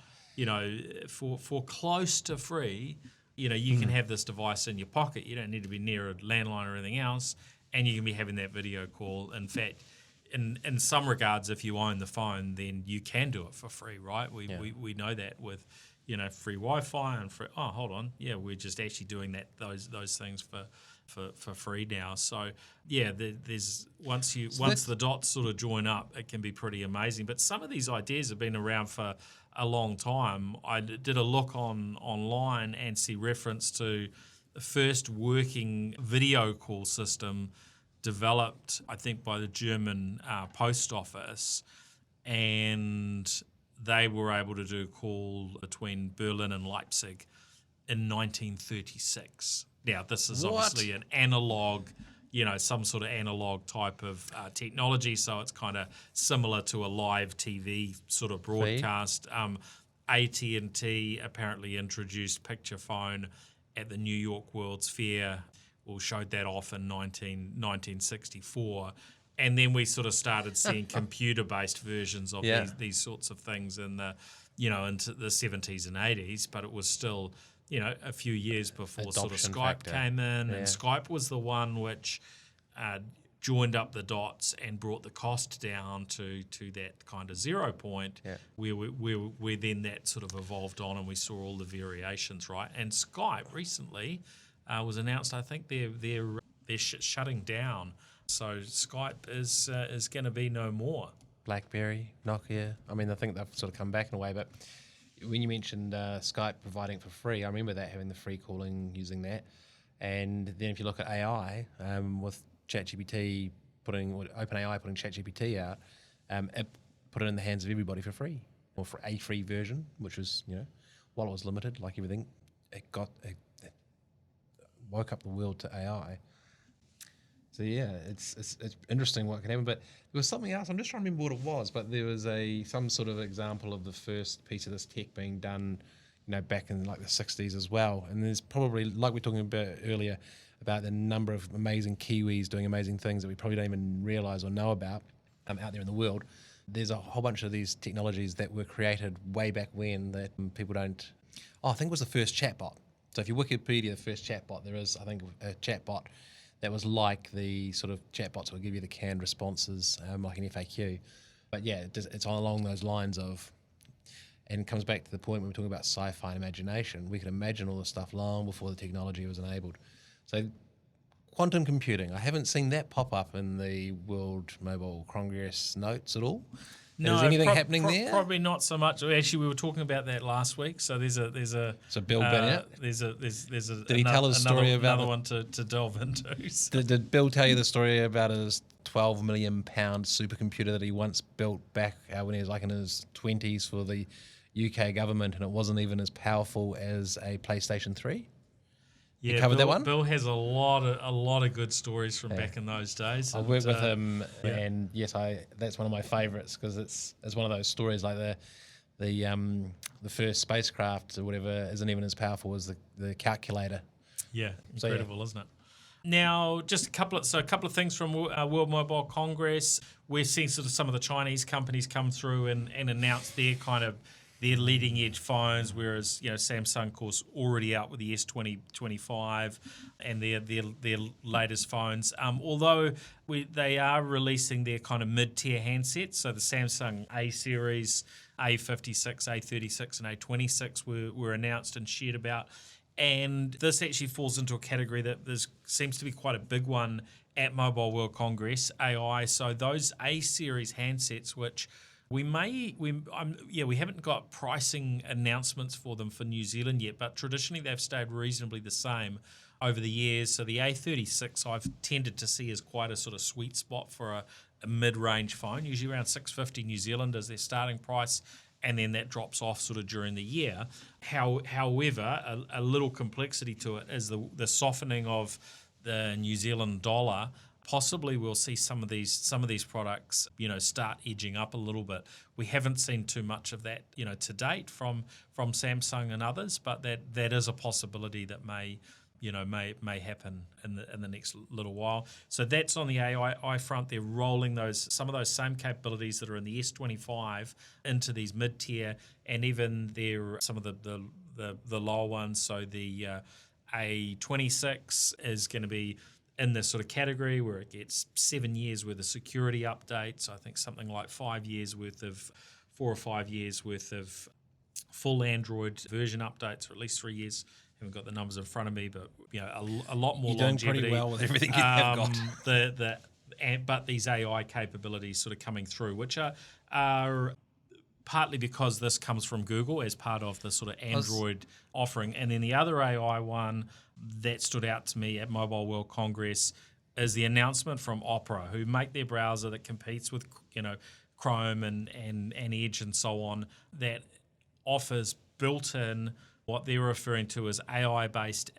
for close to free, you can have this device in your pocket. You don't need to be near a landline or anything else, and you can be having that video call. In fact, in some regards, if you own the phone, then you can do it for free, right? We know that with free Wi-Fi and free. Oh, hold on, yeah, we're just actually doing those things for free now. So yeah, there's once the dots sort of join up, it can be pretty amazing. But some of these ideas have been around for a long time. I did a look online and see reference to the first working video call system developed, I think, by the German post office, and they were able to do a call between Berlin and Leipzig in 1936. Now, this is obviously an analog, some sort of analog type of technology, so it's kind of similar to a live TV sort of broadcast. AT&T apparently introduced picture phone at the New York World's Fair, or showed that off in 1964. And then we sort of started seeing computer-based versions of these sorts of things in the, into the 70s and 80s. But it was still, a few years before sort of Skype came in. And Skype was the one which joined up the dots and brought the cost down to that kind of 0 point, where then that sort of evolved on, and we saw all the variations, right? And Skype recently was announced. I think they're shutting down. So Skype is going to be no more. BlackBerry, Nokia. I mean, I think they've sort of come back in a way. But when you mentioned Skype providing it for free, I remember that, having the free calling, using that. And then if you look at AI, with ChatGPT OpenAI putting ChatGPT out, it put it in the hands of everybody for free, or for a free version, which was, while it was limited, like everything, it woke up the world to AI. So yeah, it's interesting what can happen. But there was something else. I'm just trying to remember what it was. But there was some sort of example of the first piece of this tech being done, back in like the 60s as well. And there's probably, like we were talking about earlier, about the number of amazing Kiwis doing amazing things that we probably don't even realise or know about out there in the world. There's a whole bunch of these technologies that were created way back when that people don't. Oh, I think it was the first chatbot. So if you Wikipedia the first chatbot, there is, I think, a chatbot that was like the sort of chatbots that will give you the canned responses, like an FAQ. But yeah, it's along those lines of, and it comes back to the point when we're talking about sci-fi and imagination. We can imagine all this stuff long before the technology was enabled. So quantum computing, I haven't seen that pop up in the World Mobile Congress notes at all. No, is anything happening there? Probably not so much. Actually, we were talking about that last week. So there's a So Bill Bennett. There's a. Did he tell his story about another one to delve into? So. Did Bill tell you the story about his £12 million supercomputer that he once built back when he was like in his 20s for the UK government, and it wasn't even as powerful as a PlayStation 3? Yeah, covered Bill, that one? Bill has a lot of good stories from back in those days. I worked with him, and yes, that's one of my favourites, because it's one of those stories like the first spacecraft or whatever isn't even as powerful as the calculator. Yeah, incredible, isn't it? Now, just a couple of things from World Mobile Congress. We're seeing sort of some of the Chinese companies come through and announce their kind of their leading edge phones, whereas Samsung, of course, already out with the S2025 and their latest phones. Although they are releasing their kind of mid-tier handsets, so the Samsung A series, A56, A36, and A26 were announced and shared about. And this actually falls into a category that seems to be quite a big one at Mobile World Congress, AI. So those A series handsets, which we haven't got pricing announcements for them for New Zealand yet, but traditionally they've stayed reasonably the same over the years. So the A36 I've tended to see as quite a sort of sweet spot for a mid-range phone, usually around $650 New Zealand as their starting price, and then that drops off sort of during the year. However, a little complexity to it is the softening of the New Zealand dollar possibly we'll see some of these products, start edging up a little bit. We haven't seen too much of that, to date from Samsung and others, but that is a possibility that may happen in the next little while. So that's on the AI front. They're rolling some of those same capabilities that are in the S25 into these mid-tier, and even some of the lower ones. So the A26 is going to be in this sort of category where it gets 7 years worth of security updates. I think something like 4 or 5 years worth of full Android version updates, or at least 3 years. Haven't got the numbers in front of me, but a lot more You're longevity. doing pretty well with everything you have got. But these AI capabilities sort of coming through, which are partly because this comes from Google as part of the sort of Android offering. And then the other AI one that stood out to me at Mobile World Congress is the announcement from Opera, who make their browser that competes with Chrome and Edge and so on, that offers built-in what they're referring to as AI-based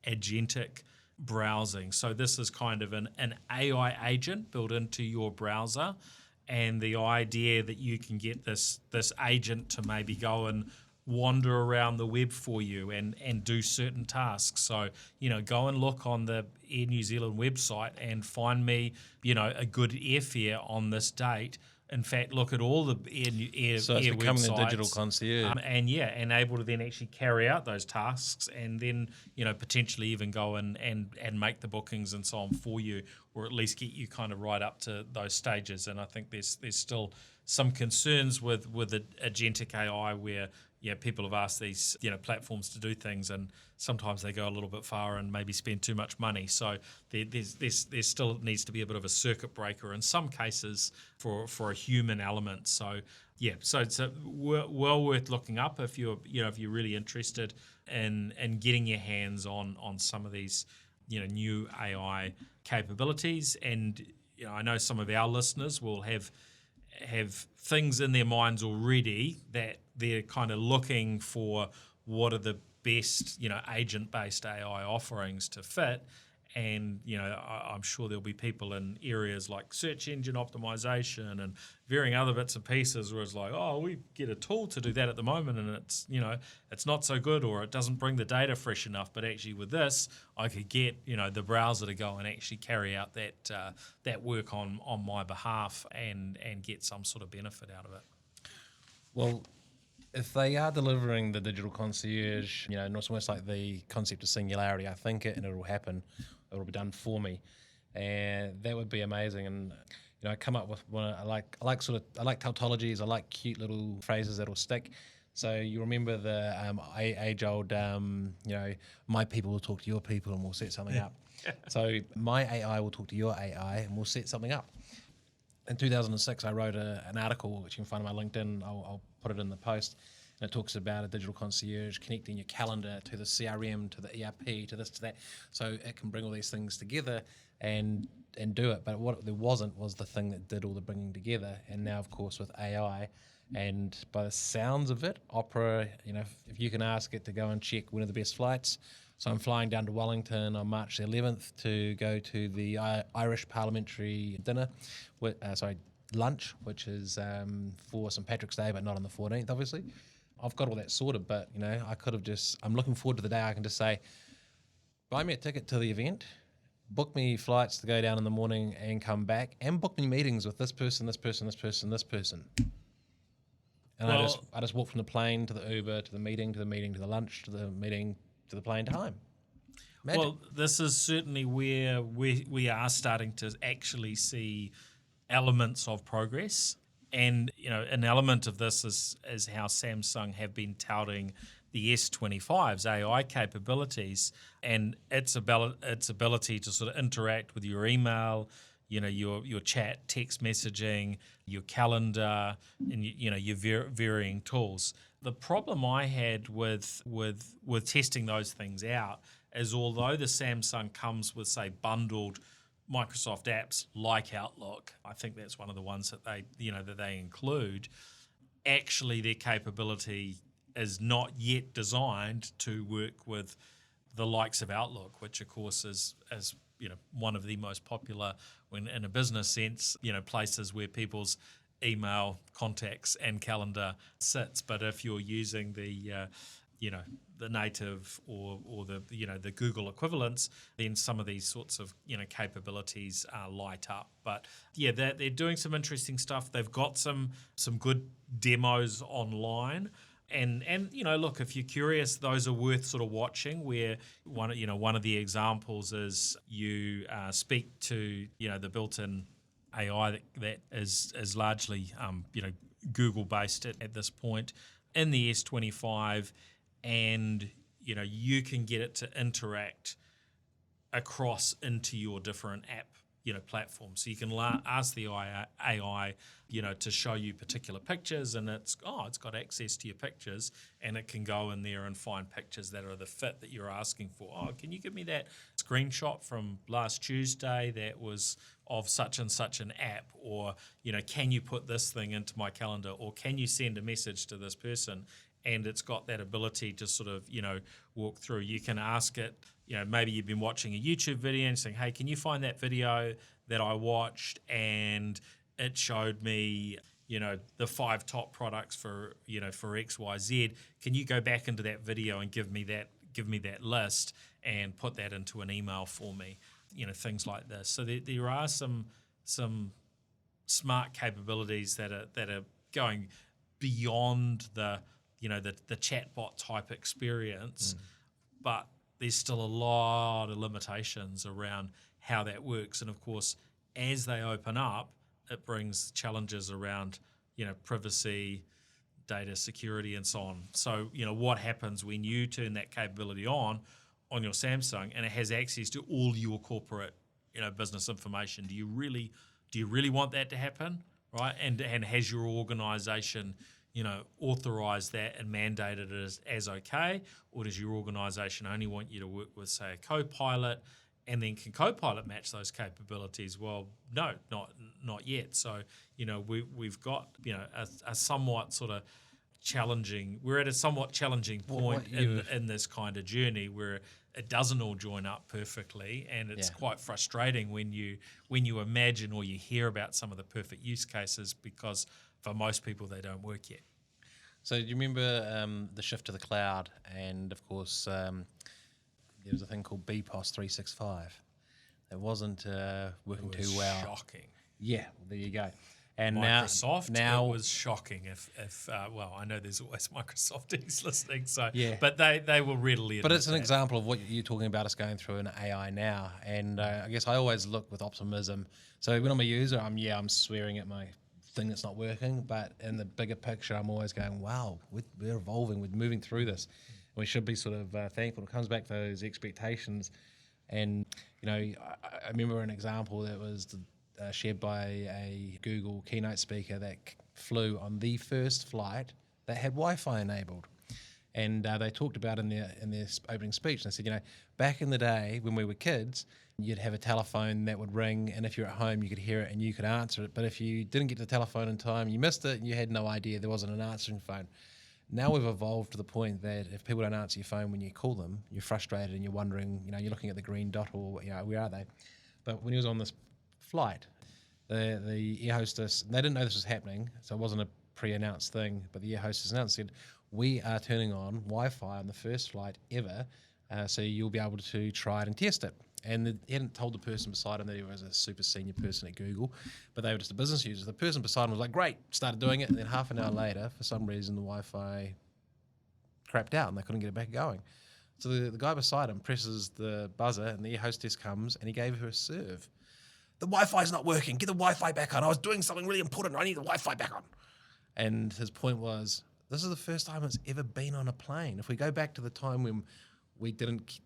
agentic browsing. So this is kind of an AI agent built into your browser, and the idea that you can get this agent to maybe go and wander around the web for you and do certain tasks. So, go and look on the Air New Zealand website and find me, a good airfare on this date. In fact, look at all the air So it's becoming websites, a digital concierge. and able to then actually carry out those tasks, and then potentially even go and make the bookings and so on for you, or at least get you kind of right up to those stages. And I think there's still some concerns with the agentic AI where people have asked these platforms to do things, and sometimes they go a little bit far and maybe spend too much money. So there still needs to be a bit of a circuit breaker in some cases for a human element. So it's well worth looking up if you're really interested in getting your hands on some of these new AI capabilities. And I know some of our listeners will have things in their minds already that they're kind of looking for what are the best, agent-based AI offerings to fit. And, I'm sure there'll be people in areas like search engine optimization and varying other bits and pieces where it's like, oh, we get a tool to do that at the moment and it's, it's not so good, or it doesn't bring the data fresh enough. But actually with this, I could get, the browser to go and actually carry out that work on my behalf and get some sort of benefit out of it. Well, if they are delivering the digital concierge, and it's almost like the concept of singularity, I think it'll happen. It'll be done for me, and that would be amazing. And I come up with one. I like tautologies. I like cute little phrases that'll stick. So you remember the age-old, my people will talk to your people, and we'll set something up. So my AI will talk to your AI, and we'll set something up. In 2006, I wrote an article, which you can find on my LinkedIn. I'll put it in the post. And it talks about a digital concierge connecting your calendar to the CRM, to the ERP, to this, to that. So it can bring all these things together and do it. But what there wasn't was the thing that did all the bringing together. And now, of course, with AI, and by the sounds of it, Opera, if you can ask it to go and check when are the best flights. So I'm flying down to Wellington on March the 11th to go to the Irish parliamentary lunch, which is for St. Patrick's Day, but not on the 14th, obviously. I've got all that sorted, but, I could have I'm looking forward to the day I can just say, buy me a ticket to the event, book me flights to go down in the morning and come back, and book me meetings with this person, this person, this person, this person. And I just walk from the plane to the Uber, to the meeting, to the meeting, to the lunch, to the meeting, to the plane time. Magic. Well, this is certainly where we are starting to actually see elements of progress. And, an element of this is how Samsung have been touting the S25's AI capabilities and its ability to sort of interact with your email, your chat, text messaging, your calendar, and your varying tools. The problem I had with testing those things out is, although the Samsung comes with, say, bundled Microsoft apps like Outlook, I think that's one of the ones that they include. Actually, their capability is not yet designed to work with the likes of Outlook, which of course is one of the most popular, when in a business sense, places where people's email contacts and calendar sits. But if you're using the native or the Google equivalents, then some of these sorts of capabilities light up. But yeah, they're doing some interesting stuff. They've got some good demos online. And look, if you're curious, those are worth sort of watching. Where one of the examples is you speak to the built-in AI that is largely Google based at this point in the S25, and you can get it to interact across into your different app platforms. So you can ask the AI to show you particular pictures, and it's got access to your pictures, and it can go in there and find pictures that are the fit that you're asking for. Can you give me that screenshot from last Tuesday that was of such and such an app? Or can you put this thing into my calendar? Or can you send a message to this person? And it's got that ability to sort of walk through. You can ask it, maybe you've been watching a YouTube video and saying, hey, can you find that video that I watched and it showed me the 5 top products for XYZ. Can you go back into that video and give me that list and put that into an email for me? Things like this. So there are some smart capabilities that are going beyond the chatbot type experience, but there's still a lot of limitations around how that works. And of course, as they open up, it brings challenges around, privacy, data security, and so on. So, what happens when you turn that capability on your Samsung and it has access to all your corporate, business information? Do you really want that to happen, right? And has your organization authorise that and mandate it as okay? Or does your organisation only want you to work with, say, a co-pilot, and then can co-pilot match those capabilities? Well, no, not yet. So, we've got, a somewhat sort of challenging, we're at a somewhat challenging point in this kind of journey where it doesn't all join up perfectly, and it's quite frustrating when you imagine or you hear about some of the perfect use cases, because for most people, they don't work yet. So do you remember the shift to the cloud? And of course, there was a thing called BPOS 365. It wasn't working too well. Shocking. Yeah, there you go. And Microsoft, now it was shocking. If I know there's always Microsofties listening, so yeah, but they will readily. But it's an example of what you're talking about. Us going through an AI now, and I guess I always look with optimism. So when I'm a user, I'm swearing at my thing that's not working, but in the bigger picture, I'm always going, wow, we're evolving, we're moving through this. We should be sort of thankful. It comes back to those expectations. And, I remember an example that was shared by a Google keynote speaker that flew on the first flight that had Wi-Fi enabled. And they talked about in their opening speech, and they said, back in the day when we were kids, you'd have a telephone that would ring, and if you're at home, you could hear it and you could answer it. But if you didn't get to the telephone in time, you missed it, and you had no idea there wasn't an answering phone. Now we've evolved to the point that if people don't answer your phone when you call them, you're frustrated and you're wondering, you're looking at the green dot, or where are they? But when he was on this flight, the air hostess, they didn't know this was happening, so it wasn't a pre-announced thing, but the air hostess announced, said, we are turning on Wi-Fi on the first flight ever, so you'll be able to try it and test it. And he hadn't told the person beside him that he was a super senior person at Google, but they were just a business user. The person beside him was like, great, started doing it, and then half an hour later, for some reason, the Wi-Fi crapped out and they couldn't get it back going. So the guy beside him presses the buzzer, and the air hostess comes, and he gave her a serve. The Wi-Fi's not working. Get the Wi-Fi back on. I was doing something really important. I need the Wi-Fi back on. And his point was, this is the first time it's ever been on a plane. If we go back to the time when we didn't,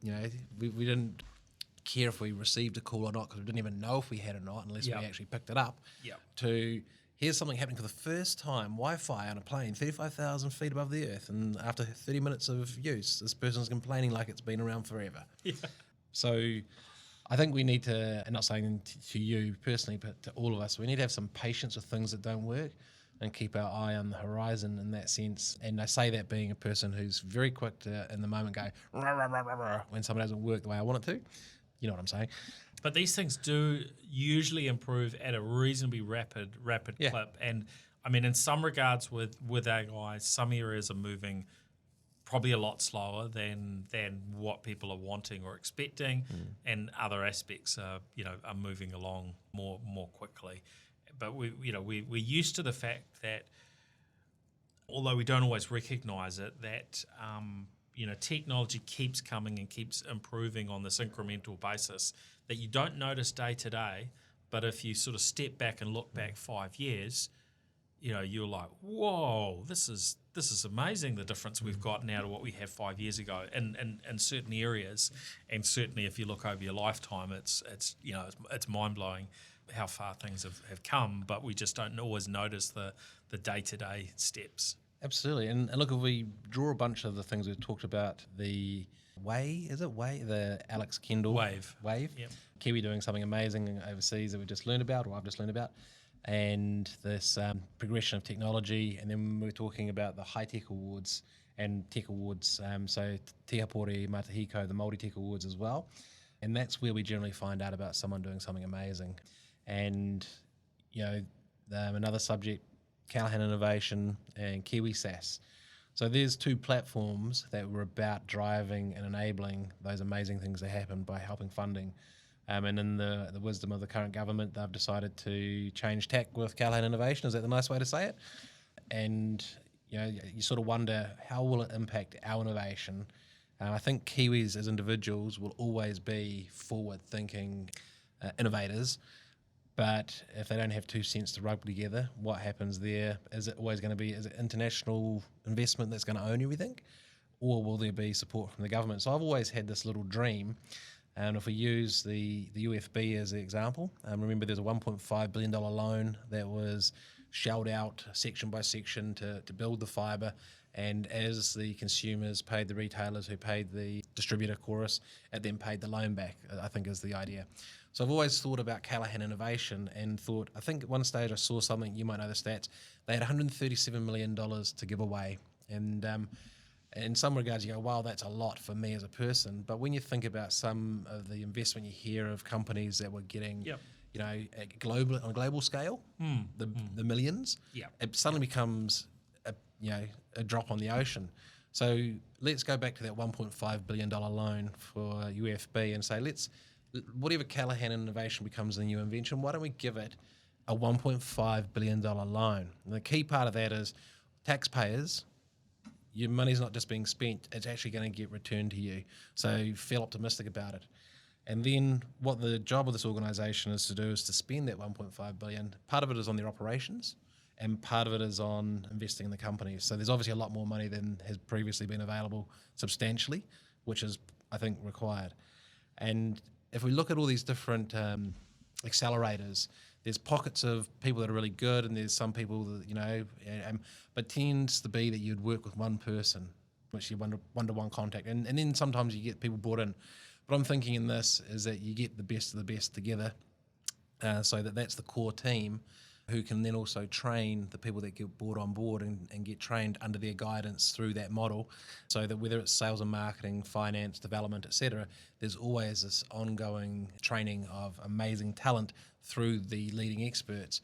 we didn't care if we received a call or not, because we didn't even know if we had or not unless we actually picked it up, to here's something happening for the first time, Wi-Fi on a plane 35,000 feet above the earth, and after 30 minutes of use, this person's complaining like it's been around forever. So I think we need to, and not saying to you personally, but to all of us, we need to have some patience with things that don't work and keep our eye on the horizon in that sense. And I say that being a person who's very quick to, in the moment, go, rah, rah, rah, rah, rah, when something doesn't work the way I want it to. You know what I'm saying? But these things do usually improve at a reasonably rapid Yeah. clip. And I mean, in some regards with AI, some areas are moving probably a lot slower than what people are wanting or expecting, and other aspects are moving along more quickly. But we're used to the fact that, although we don't always recognise it, that technology keeps coming and keeps improving on this incremental basis that you don't notice day to day. But if you sort of step back and look back 5 years, you're like, whoa, this is amazing, the difference we've got now to what we had 5 years ago in certain areas. And certainly if you look over your lifetime, it's mind-blowing how far things have come, but we just don't always notice the day-to-day steps. Absolutely. And look, if we draw a bunch of the things we've talked about, the the Alex Kendall Wave. Yep. Kiwi doing something amazing overseas that we just learned about, or I've just learned about, and this progression of technology. And then we're talking about the High Tech Awards and Tech Awards, so Te Hapori Matahiko, the Māori Tech Awards as well. And that's where we generally find out about someone doing something amazing. And, another subject, Callahan Innovation and Kiwi SaaS. So there's two platforms that were about driving and enabling those amazing things that happen by helping funding. And in the wisdom of the current government, they've decided to change tack with Callahan Innovation. Is that the nice way to say it? And you sort of wonder, how will it impact our innovation? I think Kiwis as individuals will always be forward-thinking innovators. But if they don't have 2 cents to rub together, what happens there? Is it always going to be, is it international investment that's going to own everything? Or will there be support from the government? So I've always had this little dream, and if we use the UFB as the example, remember there's a $1.5 billion loan that was shelled out section by section to build the fibre, and as the consumers paid the retailers who paid the distributor chorus, it then paid the loan back, I think is the idea. So I've always thought about Callahan Innovation and thought, I think at one stage I saw something, you might know the stats, they had $137 million to give away. And in some regards you go, wow, that's a lot for me as a person. But when you think about some of the investment you hear of companies that were getting, on a global scale, the millions, it suddenly becomes a drop on the ocean. So let's go back to that $1.5 billion loan for UFB and say, whatever Callahan Innovation becomes the new invention, why don't we give it a $1.5 billion loan? And the key part of that is taxpayers, your money's not just being spent, it's actually going to get returned to you. So feel optimistic about it. And then what the job of this organisation is to do is to spend that $1.5 billion. Part of it is on their operations, and part of it is on investing in the companies. So there's obviously a lot more money than has previously been available substantially, which is, I think, required. And if we look at all these different accelerators, there's pockets of people that are really good, and there's some people that, but tends to be that you'd work with one person, which you one-to-one contact. And then sometimes you get people brought in. But I'm thinking in this is that you get the best of the best together, so that's the core team, who can then also train the people that get brought on board and get trained under their guidance through that model, so that whether it's sales and marketing, finance, development, etc., there's always this ongoing training of amazing talent through the leading experts.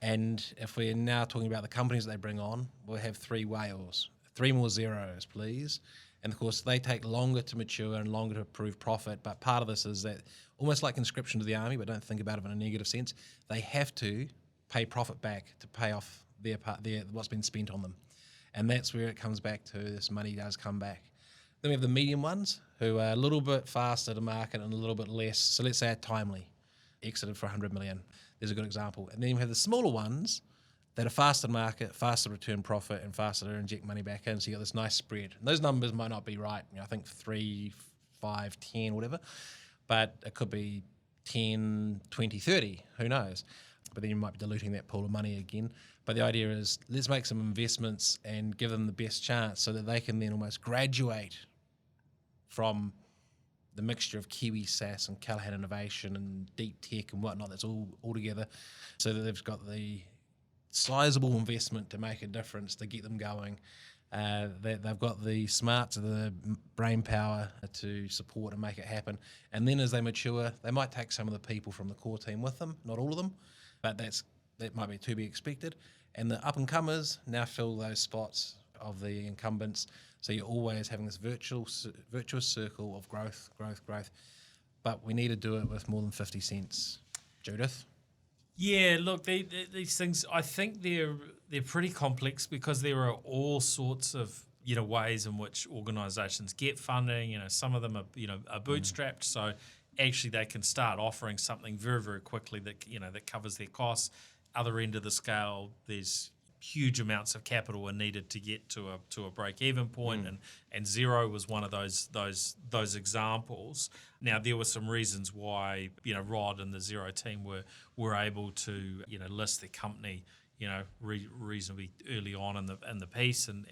And if we're now talking about the companies that they bring on, we'll have 3 whales, 3 more zeros, please. And of course, they take longer to mature and longer to prove profit. But part of this is that, almost like conscription to the army, but don't think about it in a negative sense, they have to pay profit back to pay off their what's been spent on them. And that's where it comes back to, this money does come back. Then we have the medium ones, who are a little bit faster to market and a little bit less. So let's say Timely exited for 100 million. There's a good example. And then we have the smaller ones that are faster to market, faster return profit, and faster to inject money back in. So you got this nice spread. And those numbers might not be right. I think 3, 5, 10, whatever. But it could be 10, 20, 30. Who knows? But then you might be diluting that pool of money again. But the idea is, let's make some investments and give them the best chance so that they can then almost graduate from the mixture of Kiwi SaaS and Callahan Innovation and deep tech and whatnot, that's all together, so that they've got the sizable investment to make a difference, to get them going. They've got the smarts, the brain power to support and make it happen. And then as they mature, they might take some of the people from the core team with them, not all of them, but that might be to be expected. And the up-and-comers now fill those spots of the incumbents. So you're always having this virtuous circle of growth. But we need to do it with more than 50 cents. Judith? Yeah, look, these things, I think they're pretty complex because there are all sorts of ways in which organisations get funding. Some of them are bootstrapped, so actually they can start offering something very, very quickly that covers their costs. Other end of the scale, there's huge amounts of capital are needed to get to a break-even point, and Xero was one of those examples. Now there were some reasons why Rod and the Xero team were able to list their company reasonably early on in the piece and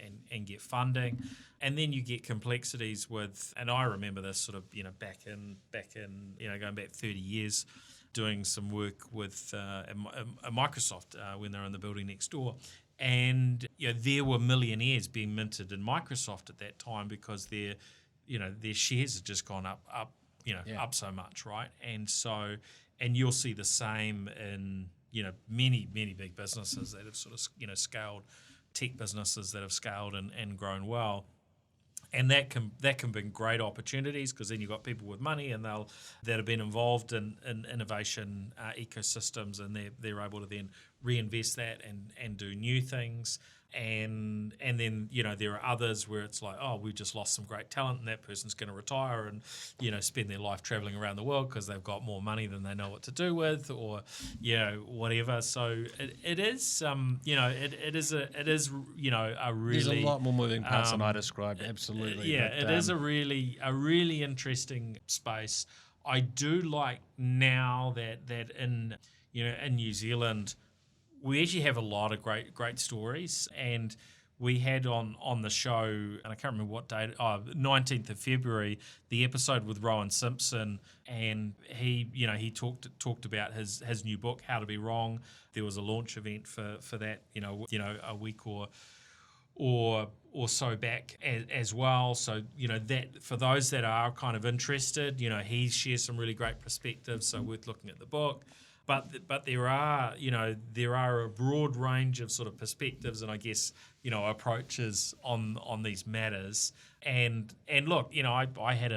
get funding, and then you get complexities with, and I remember this sort of back in going back 30 years. Doing some work with Microsoft when they were in the building next door, and there were millionaires being minted in Microsoft at that time because their shares had just gone up up so much, right? And you'll see the same in many big businesses that have sort of scaled, tech businesses that have scaled and grown well. And that can bring great opportunities because then you've got people with money and that have been involved in innovation ecosystems, and they're able to then reinvest that and do new things. And then there are others where it's like, oh, we've just lost some great talent and that person's going to retire and spend their life traveling around the world because they've got more money than they know what to do with, or whatever. So it is it is a really, there's a lot more moving parts than I described. Absolutely. It is a really interesting space. I do like now that in New Zealand, we actually have a lot of great stories, and we had on the show, and I can't remember what date, 19th of February, the episode with Rowan Simpson, and he talked about his new book, How to Be Wrong. There was a launch event for that, a week or so back as well. So that for those that are kind of interested, he shares some really great perspectives, so worth looking at the book. But there are a broad range of sort of perspectives and I guess approaches on these matters. And look, I had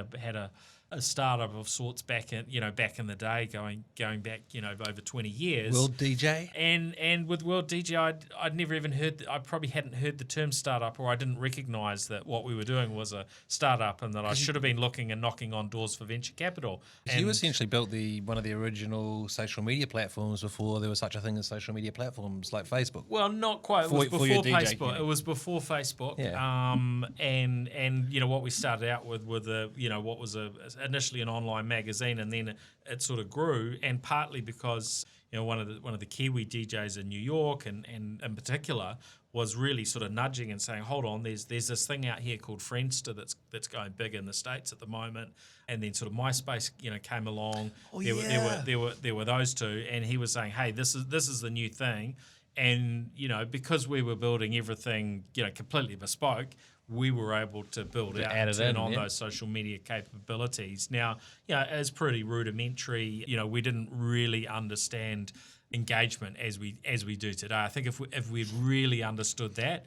a startup of sorts back in the day, going back over 20 years. World DJ. And with World DJ, I'd never even heard. I probably hadn't heard the term startup, or I didn't recognise that what we were doing was a startup, and that I should have been looking and knocking on doors for venture capital. You essentially built one of the original social media platforms before there was such a thing as social media platforms like Facebook. Well, not quite. It was before Facebook. It was before Facebook. Yeah. And what we started out with what was initially an online magazine, and then it sort of grew, and partly because one of the Kiwi DJs in New York and in particular was really sort of nudging and saying, hold on, there's this thing out here called Friendster that's going big in the States at the moment, and then sort of MySpace came along. There were those two, and he was saying, hey, this is the new thing, and because we were building everything completely bespoke, we were able to build out and turn on those social media capabilities. Now, it's pretty rudimentary. We didn't really understand engagement as we do today. I think if we'd really understood that,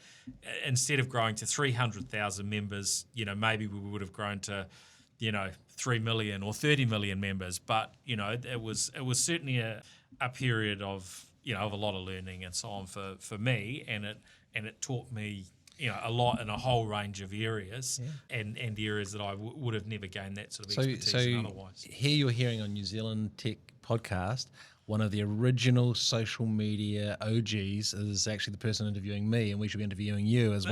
instead of growing to 300,000 members, maybe we would have grown to 3 million or 30 million members. But it was certainly a period of of a lot of learning and so on for me, and it taught me a lot in a whole range of areas, and areas that I would have never gained that sort of expertise in otherwise. Here you're hearing on New Zealand Tech Podcast, one of the original social media OGs is actually the person interviewing me, and we should be interviewing you as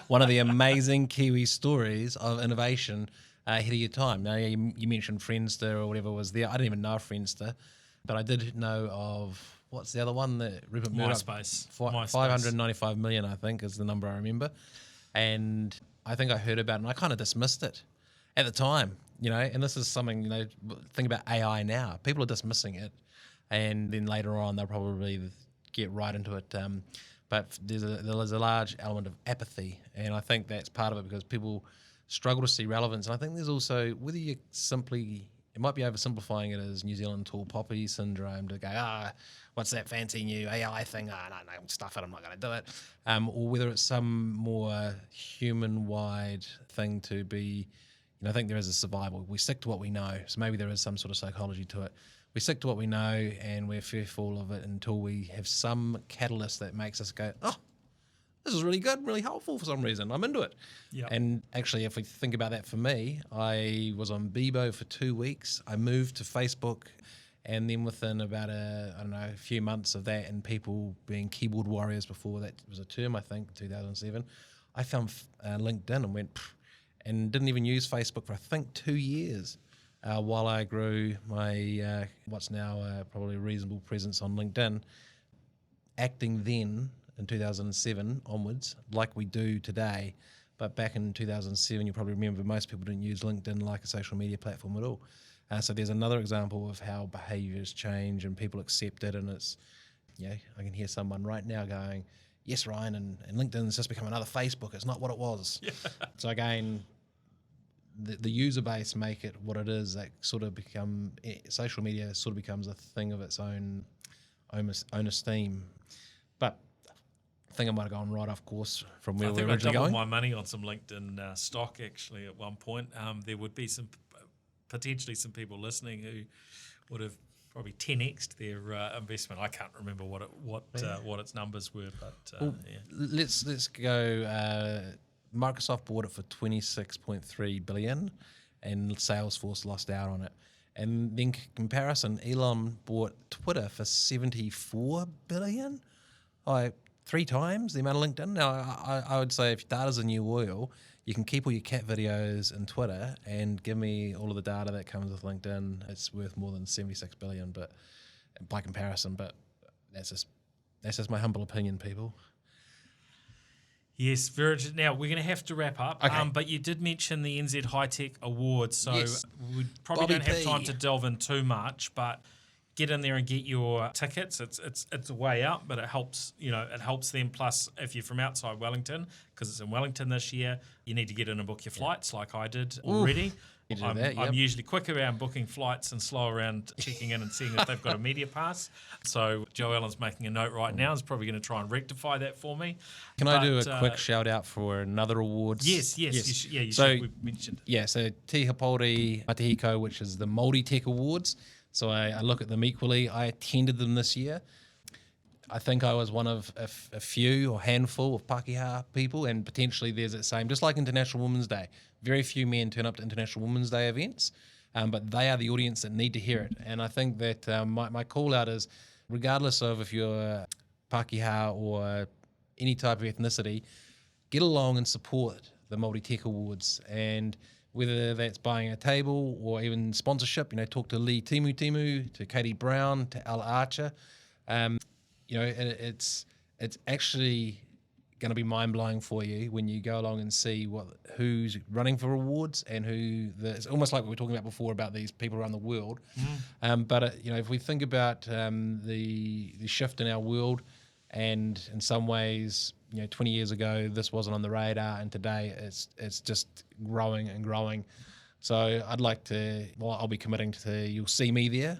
one of the amazing Kiwi stories of innovation ahead of your time. Now you mentioned Friendster or whatever was there. I didn't even know of Friendster, but I did know of. What's the other one that Rupert Murdoch? MySpace. 595 million, I think, is the number I remember. And I think I heard about it and I kind of dismissed it at the time, and this is something, think about AI now. People are dismissing it, and then later on they'll probably get right into it. but there's a large element of apathy, and I think that's part of it because people struggle to see relevance. And I think there's also, whether you simply, it might be oversimplifying it as New Zealand tall poppy syndrome to go, what's that fancy new AI thing? No, stuff it, I'm not going to do it. Or whether it's some more human-wide thing to be, I think there is a survival. We stick to what we know. So maybe there is some sort of psychology to it. We stick to what we know and we're fearful of it until we have some catalyst that makes us go, oh, this is really good, really helpful for some reason. I'm into it. Yep. And actually, if we think about that for me, I was on Bebo for 2 weeks. I moved to Facebook, and then within about a few months of that and people being keyboard warriors before that was a term, I think, 2007, I found LinkedIn and went, and didn't even use Facebook for, I think, 2 years. While I grew my what's now probably a reasonable presence on LinkedIn, acting then in 2007 onwards, like we do today, but back in 2007, you probably remember most people didn't use LinkedIn like a social media platform at all. So there's another example of how behaviours change and people accept it, and it's, I can hear someone right now going, yes, Ryan, and LinkedIn's just become another Facebook. It's not what it was. Yeah. So again, the user base make it what it is. That sort of social media sort of becomes a thing of its own esteem. But I think I might have gone right off course from where we were originally going. I doubled my money on some LinkedIn stock actually at one point. There would be potentially some people listening who would have probably 10x'd their investment. I can't remember what its numbers were, but let's go. Microsoft bought it for $26.3 billion, and Salesforce lost out on it. And then comparison, Elon bought Twitter for $74 billion, 3 times the amount of LinkedIn. Now, I would say if data's the new oil, you can keep all your cat videos in Twitter and give me all of the data that comes with LinkedIn. It's worth more than $76 billion, but by comparison. But that's just my humble opinion, people. Yes, very. Now, we're going to have to wrap up, okay. But you did mention the NZ High Tech Awards, so yes. we probably Bobby don't have P. time to delve in too much, but get in there and get your tickets. It's a way out, but it helps them. Plus, if you're from outside Wellington, because it's in Wellington this year, you need to get in and book your flights like I did already. I'm usually quick around booking flights and slow around checking in and seeing if they've got a media pass. So Joe Allen's making a note right now. He's probably going to try and rectify that for me. I do a quick shout out for another awards? Yes. You so, should. We mentioned. Yeah, so Te Hapori Matehiko, which is the Māori Tech Awards. So I look at them equally. I attended them this year. I think I was one of a few or handful of Pākehā people, and potentially there's that same, just like International Women's Day. Very few men turn up to International Women's Day events, but they are the audience that need to hear it. And I think that my call out is, regardless of if you're Pākehā or any type of ethnicity, get along and support the Māori Tech Awards. And whether that's buying a table or even sponsorship, talk to Lee Timu, to Katie Brown, to Al Archer. It's actually going to be mind-blowing for you when you go along and see who's running for awards and it's almost like what we were talking about before about these people around the world. But if we think about the shift in our world, and in some ways, 20 years ago this wasn't on the radar, and today it's just growing and growing. So I'd like to, I'll be committing to, you'll see me there.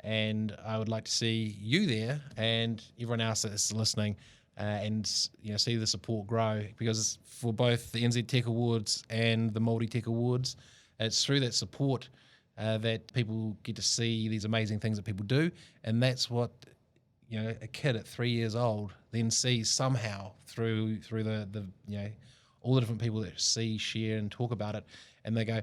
And I would like to see you there and everyone else that's listening, and see the support grow, because for both the NZ Tech Awards and the Māori Tech Awards, it's through that support that people get to see these amazing things that people do, and that's what a kid at 3 years old then sees somehow through the all the different people that see, share, and talk about it, and they go,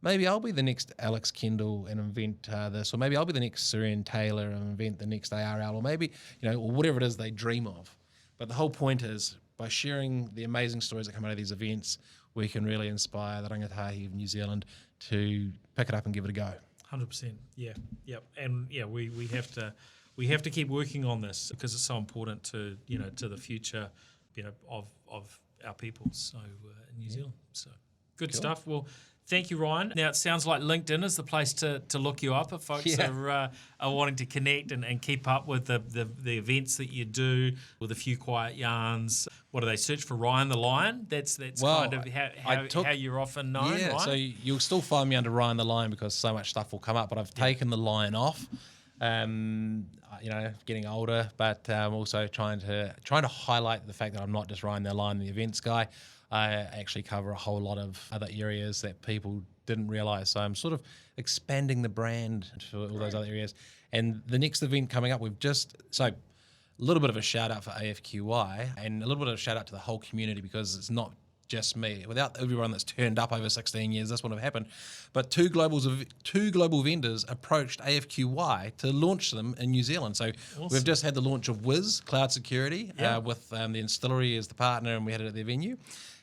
maybe I'll be the next Alex Kendall and invent this, or maybe I'll be the next Surian Taylor and invent the next ARL, or maybe, or whatever it is they dream of. But the whole point is, by sharing the amazing stories that come out of these events, we can really inspire the rangatahi of New Zealand to pick it up and give it a go. 100%. Yeah. Yep. And we have to keep working on this, because it's so important to the future, of our peoples in New Zealand. So good stuff. Well, Thank you, Ryan. Now, it sounds like LinkedIn is the place to look you up if folks are wanting to connect and keep up with the events that you do with a few quiet yarns. What do they search for? Ryan the Lion? That's kind of how you're often known, yeah, right? so you'll still find me under Ryan the Lion because so much stuff will come up, but I've taken the lion off. Getting older, but also trying to highlight the fact that I'm not just Ryan the Lion, the events guy. I actually cover a whole lot of other areas that people didn't realize. So I'm sort of expanding the brand to all those other areas. And the next event coming up, a little bit of a shout out for AFQY and a little bit of a shout out to the whole community, because it's not just me. Without everyone that's turned up over 16 years, this wouldn't have happened. But two global vendors approached AFQY to launch them in New Zealand. So we've just had the launch of Wayves Cloud Security with the Instillery as the partner, and we had it at their venue.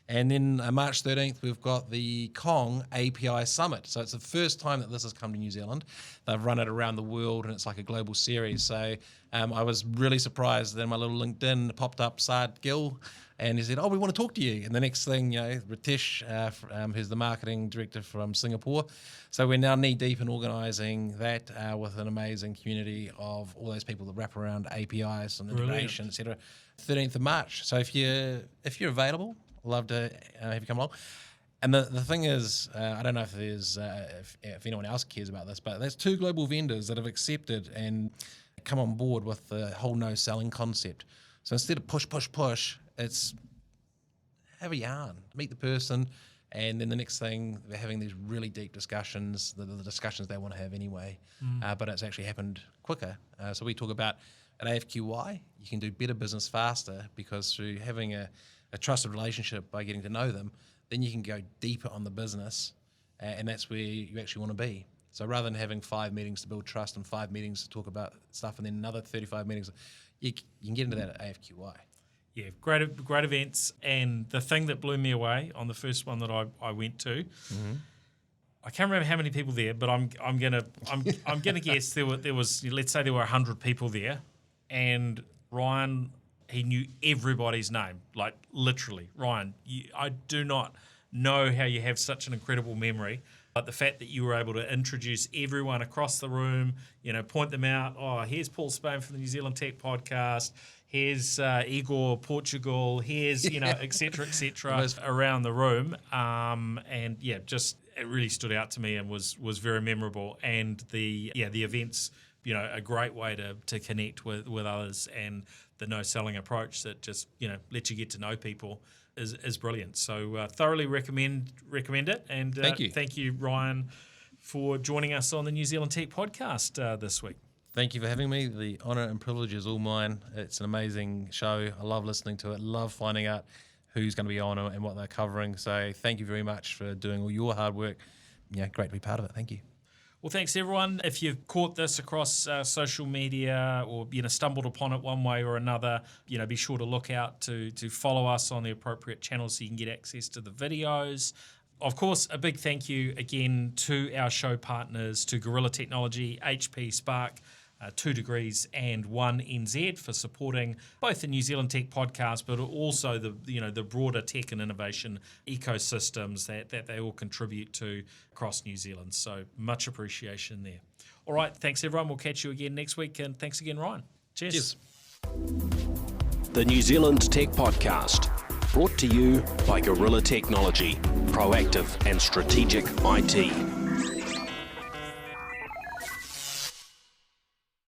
And then March 13th, we've got the Kong API Summit. So it's the first time that this has come to New Zealand. They've run it around the world, and it's like a global series. So I was really surprised that my little LinkedIn popped up Saad Gill, and he said, we want to talk to you. And the next thing, Ritesh, who's the marketing director from Singapore. So we're now knee-deep in organising that with an amazing community of all those people that wrap around APIs and integration, etc. 13th of March. So if you're available, love to have you come along. And the thing is, I don't know if there's if anyone else cares about this, but there's two global vendors that have accepted and come on board with the whole no selling concept. So instead of push, it's have a yarn, meet the person, and then the next thing they're having these really deep discussions, the discussions they want to have anyway, but it's actually happened quicker. So we talk about at AFQY, you can do better business faster, because through having a trusted relationship by getting to know them, then you can go deeper on the business, and that's where you actually want to be. So rather than having 5 meetings to build trust and 5 meetings to talk about stuff and then another 35 meetings, you can get into that at AFQY. Yeah, great events. And the thing that blew me away on the first one that I went to, I can't remember how many people there, but I'm gonna guess there was let's say there were 100 people there, and Ryan, he knew everybody's name, like literally. Ryan, I do not know how you have such an incredible memory, but the fact that you were able to introduce everyone across the room, point them out. Oh, here's Paul Spain from the New Zealand Tech Podcast. Here's Igor Portugal. Here's et cetera, around the room. And yeah, just it really stood out to me and was very memorable. And the events, a great way to connect with others, and the no selling approach that just lets you get to know people is brilliant. So thoroughly recommend it. And thank you, Ryan, for joining us on the New Zealand Tech Podcast this week. Thank you for having me. The honour and privilege is all mine. It's an amazing show. I love listening to it. Love finding out who's going to be on and what they're covering. So thank you very much for doing all your hard work. Great to be part of it. Thank you. Well, thanks, everyone. If you've caught this across social media or stumbled upon it one way or another, be sure to look out to follow us on the appropriate channels so you can get access to the videos. Of course, a big thank you again to our show partners, to Gorilla Technology, HP Spark, 2 Degrees and 1NZ for supporting both the New Zealand Tech Podcast, but also the broader tech and innovation ecosystems that they all contribute to across New Zealand. So much appreciation there. All right, thanks everyone. We'll catch you again next week, and thanks again, Ryan. Cheers. The New Zealand Tech Podcast, brought to you by Gorilla Technology, proactive and strategic IT.